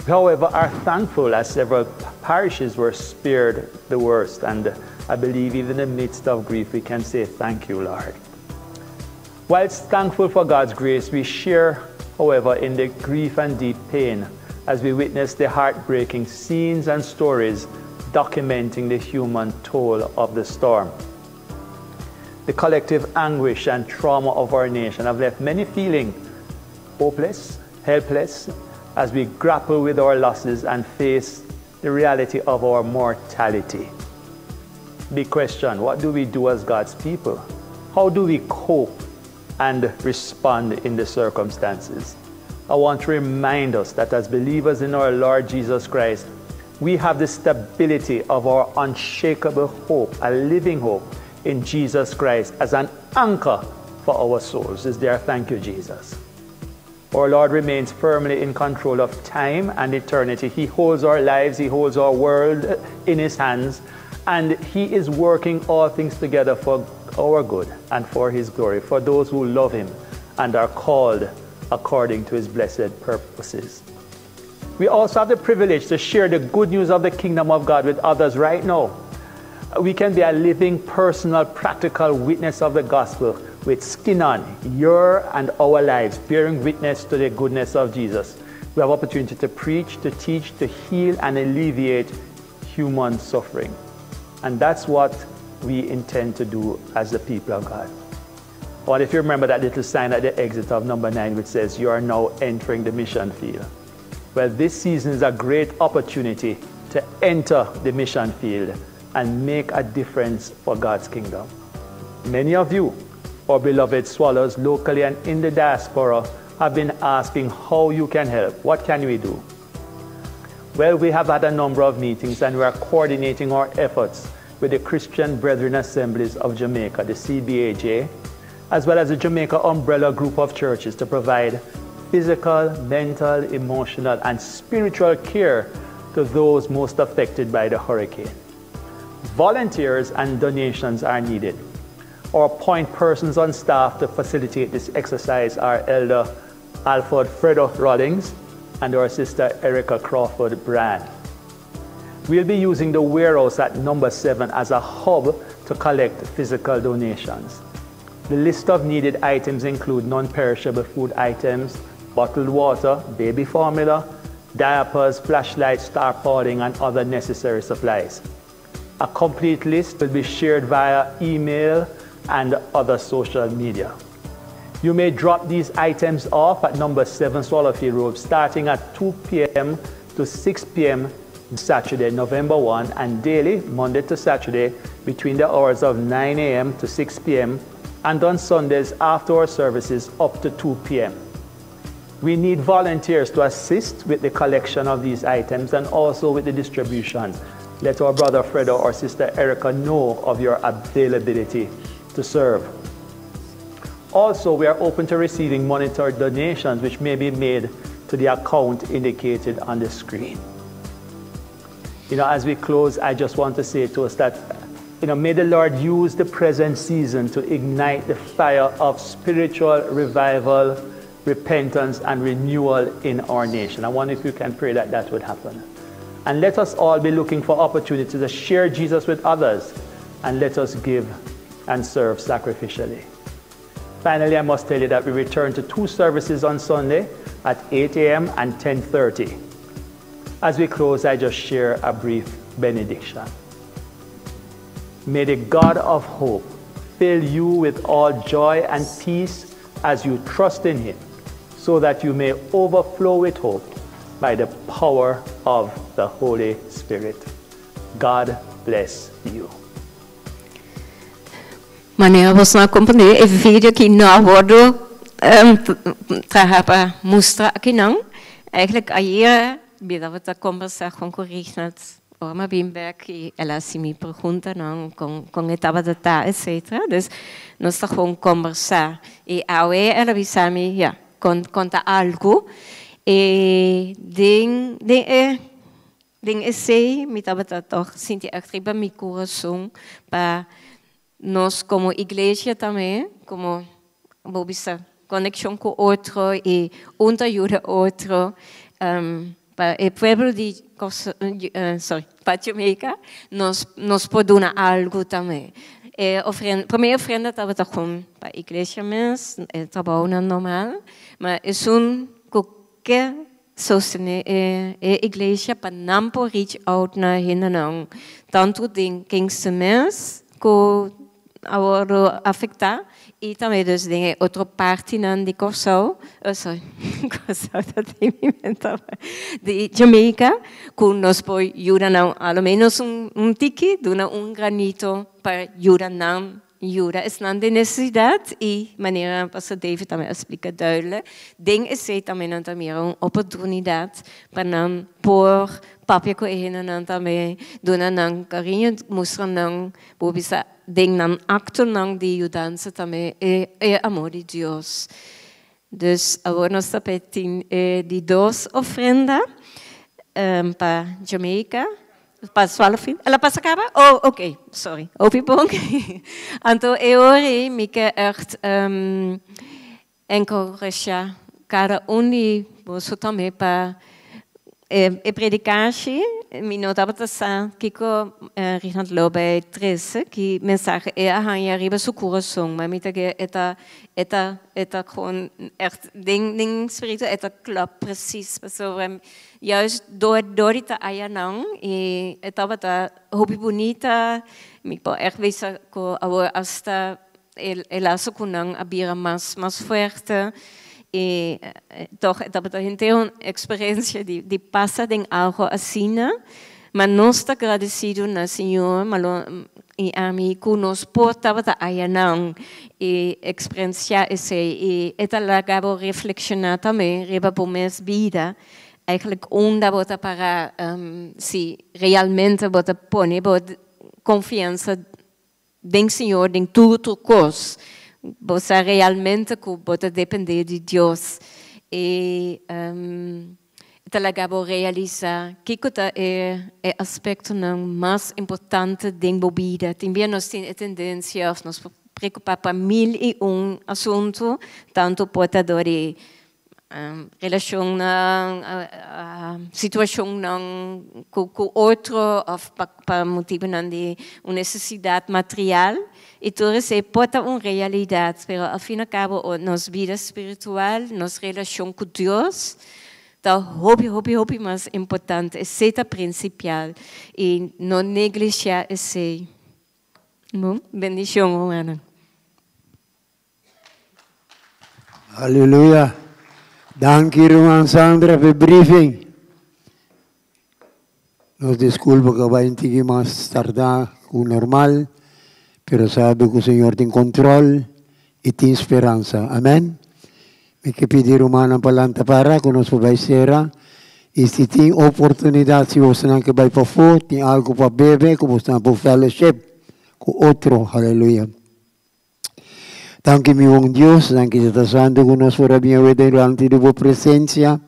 We, however, are thankful as several parishes were spared the worst, and I believe even in the midst of grief we can say thank you, Lord. Whilst thankful for God's grace, we share, however, in the grief and deep pain as we witness the heartbreaking scenes and stories documenting the human toll of the storm. The collective anguish and trauma of our nation have left many feeling hopeless, helpless, as we grapple with our losses and face the reality of our mortality. Big question, what do we do as God's people? How do we cope and respond in the circumstances? I want to remind us that as believers in our Lord Jesus Christ, we have the stability of our unshakable hope, a living hope in Jesus Christ as an anchor for our souls. Is there? Thank you, Jesus. Our Lord remains firmly in control of time and eternity. He holds our lives, He holds our world in His hands, and He is working all things together for our good and for His glory, for those who love Him and are called according to His blessed purposes. We also have the privilege to share the good news of the kingdom of God with others right now. We can be a living, personal, practical witness of the gospel with skin on, your and our lives, bearing witness to the goodness of Jesus. We have opportunity to preach, to teach, to heal, and alleviate human suffering. And that's what we intend to do as the people of God. Or if you remember that little sign at the exit of number 9, which says, you are now entering the mission field. Well, this season is a great opportunity to enter the mission field and make a difference for God's kingdom. Many of you, our beloved swallows locally and in the diaspora, have been asking how you can help. What can we do? Well, we have had a number of meetings and we are coordinating our efforts with the Christian Brethren Assemblies of Jamaica, the CBAJ, as well as the Jamaica Umbrella Group of Churches to provide physical, mental, emotional, and spiritual care to those most affected by the hurricane. Volunteers and donations are needed. Our point persons on staff to facilitate this exercise are Elder Alfred Fredo Roddings, and our sister Erica Crawford Brand. We'll be using the warehouse at number 7 as a hub to collect physical donations. The list of needed items include non-perishable food items, bottled water, baby formula, diapers, flashlights, tarpaulin, and other necessary supplies. A complete list will be shared via email and other social media. You may drop these items off at number 7 Swallowfield Road starting at 2 p.m. to 6 p.m. Saturday, November 1, and daily, Monday to Saturday, between the hours of 9 a.m. to 6 p.m. and on Sundays after our services up to 2 p.m. We need volunteers to assist with the collection of these items and also with the distribution. Let our brother Fredo or sister Erica know of your availability to serve. Also, we are open to receiving monetary donations which may be made to the account indicated on the screen. As we close, I just want to say to us that, may the Lord use the present season to ignite the fire of spiritual revival, repentance, and renewal in our nation. I wonder if you can pray that that would happen. And let us all be looking for opportunities to share Jesus with others, and let us give and serve sacrificially. Finally, I must tell you that we return to 2 services on Sunday at 8 a.m. and 10:30. As we close, I just share a brief benediction. May the God of hope fill you with all joy and peace as you trust in him, so that you may overflow with hope by the power of the Holy Spirit. God bless you. Wanneer we na companhia e vídeo que não worden trabalhar mostrar aqui não, eigenlijk ayer vida we conversar com Richard Orma Bimberg e ela se me pergunta não com etapa de tá etc. Dus nós estamos gewoon conversar e aí ela disse-me conta algo e ding esse me estava toch senti actriba meu coração para nós como igreja também, como essa conexão com outro e ajuda outro, para o povo de para Jamaica, nós podemos dar algo também. Primeira ofrenda estava com para a igreja mesmo, trabalho normal, mas qualquer sostener a igreja para não por reach out na hinda não, tanto de quem se mês com agora afetar e também dus dingen outra parte nan de Curaçao, de Jamaica, que nos pode ajudar não, ao menos tiki, dona granito para ajudar não, ajuda é não de necessidade e maneira para David também explica duidelijk, ding is também não também uma oportunidade para não por papel que é não também, dona não carinho mostrar não, por bisa ding nan acto nan de ajudança também é amor de Deus. Dus agora nós estamos de 2 ofrendas para Jamaica, para Swallowfield. Ela passa acaba? Oh, ok, sorry. Opipong. Então eu hoje me quero encorajar cada de você também para predicar-se. Mi notava tassa kiko Richard Lobe 13 que mensagem é a hanha riba su coração, mas me que eta gewoon echt ding spiritueel eta klap precies sobre juist door dit aya não e etava ta hobby bonita me po echt visa ko agora hasta el laço kunang abira mais fuerte. E toch dat a gente uma experiência de passar em algo assim, mas nós está agradecido na Senhor, e amigo nos portava da não e experienciar esse e eta lagabo reflexionar também reba por minha vida, eigenlijk onde bota para se realmente bota pone bota confiança em Senhor, em tudo coisa. Você realmente pode depender de Deus e talaga bo realizar que é aspecto não mais importante da vida. Também nós temos a tendência a nos preocupar para 1001 assuntos, tanto portador de relação situação com outro para motivo de uma necessidade material e tudo isso pode uma realidade, mas ao fim e ao cabo nossa vida espiritual, nossa relação com Deus, então hobby mais importante, é principal e não negligenciar esse. Bom, bendição, Romana. Aleluia. Dank u, Roman Sandra, voor briefing. Nos desculpa que vai entrar mais tardar que o normal, pero sabe que o Senhor tem controle e tem esperança. Amém? Me que pedir Romana palanta para que nós vai ser. E se tem oportunidade, se você não vai para fora, tem algo para beber, que você não para fellowship com outro. Aleluia. Danke mi bom Deus, danke que estás santo conosco ora minha vida durante a tua presença.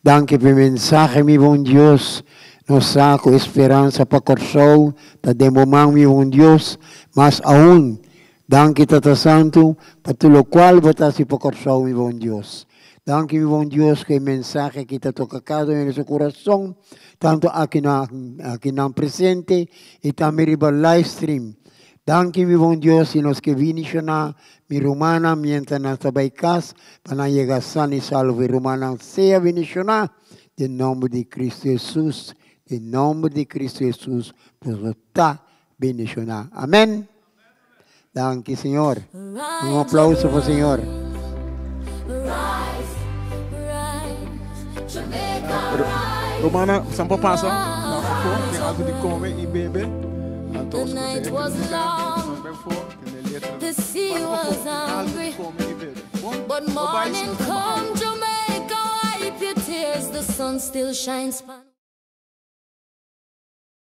Danke per mensagem, mi bom Deus. Nos saco esperança para coração, tá demomang mi bom Deus, mas aún, danke que estás santo, para tudo qual batasi para coração, mi bom Deus. Danke mi bom Deus que mensagem que está tocado em nosso coração, tanto aqui na presente e também no live stream. Danke mi bom Deus e nos que viniciona mi Romana mientras na tabaikas para llegar sano y salvo. Romana sea viniciona em nome de Cristo Jesus, em nome de Cristo Jesus, por está viniciona. Amém. Danke Senhor. Aplauso para o Senhor. Romana, sempre passa. Tem algo de comer e beber. The night was long, the sea was hungry, but morning come, Jamaica, wipe your tears, the sun still shines.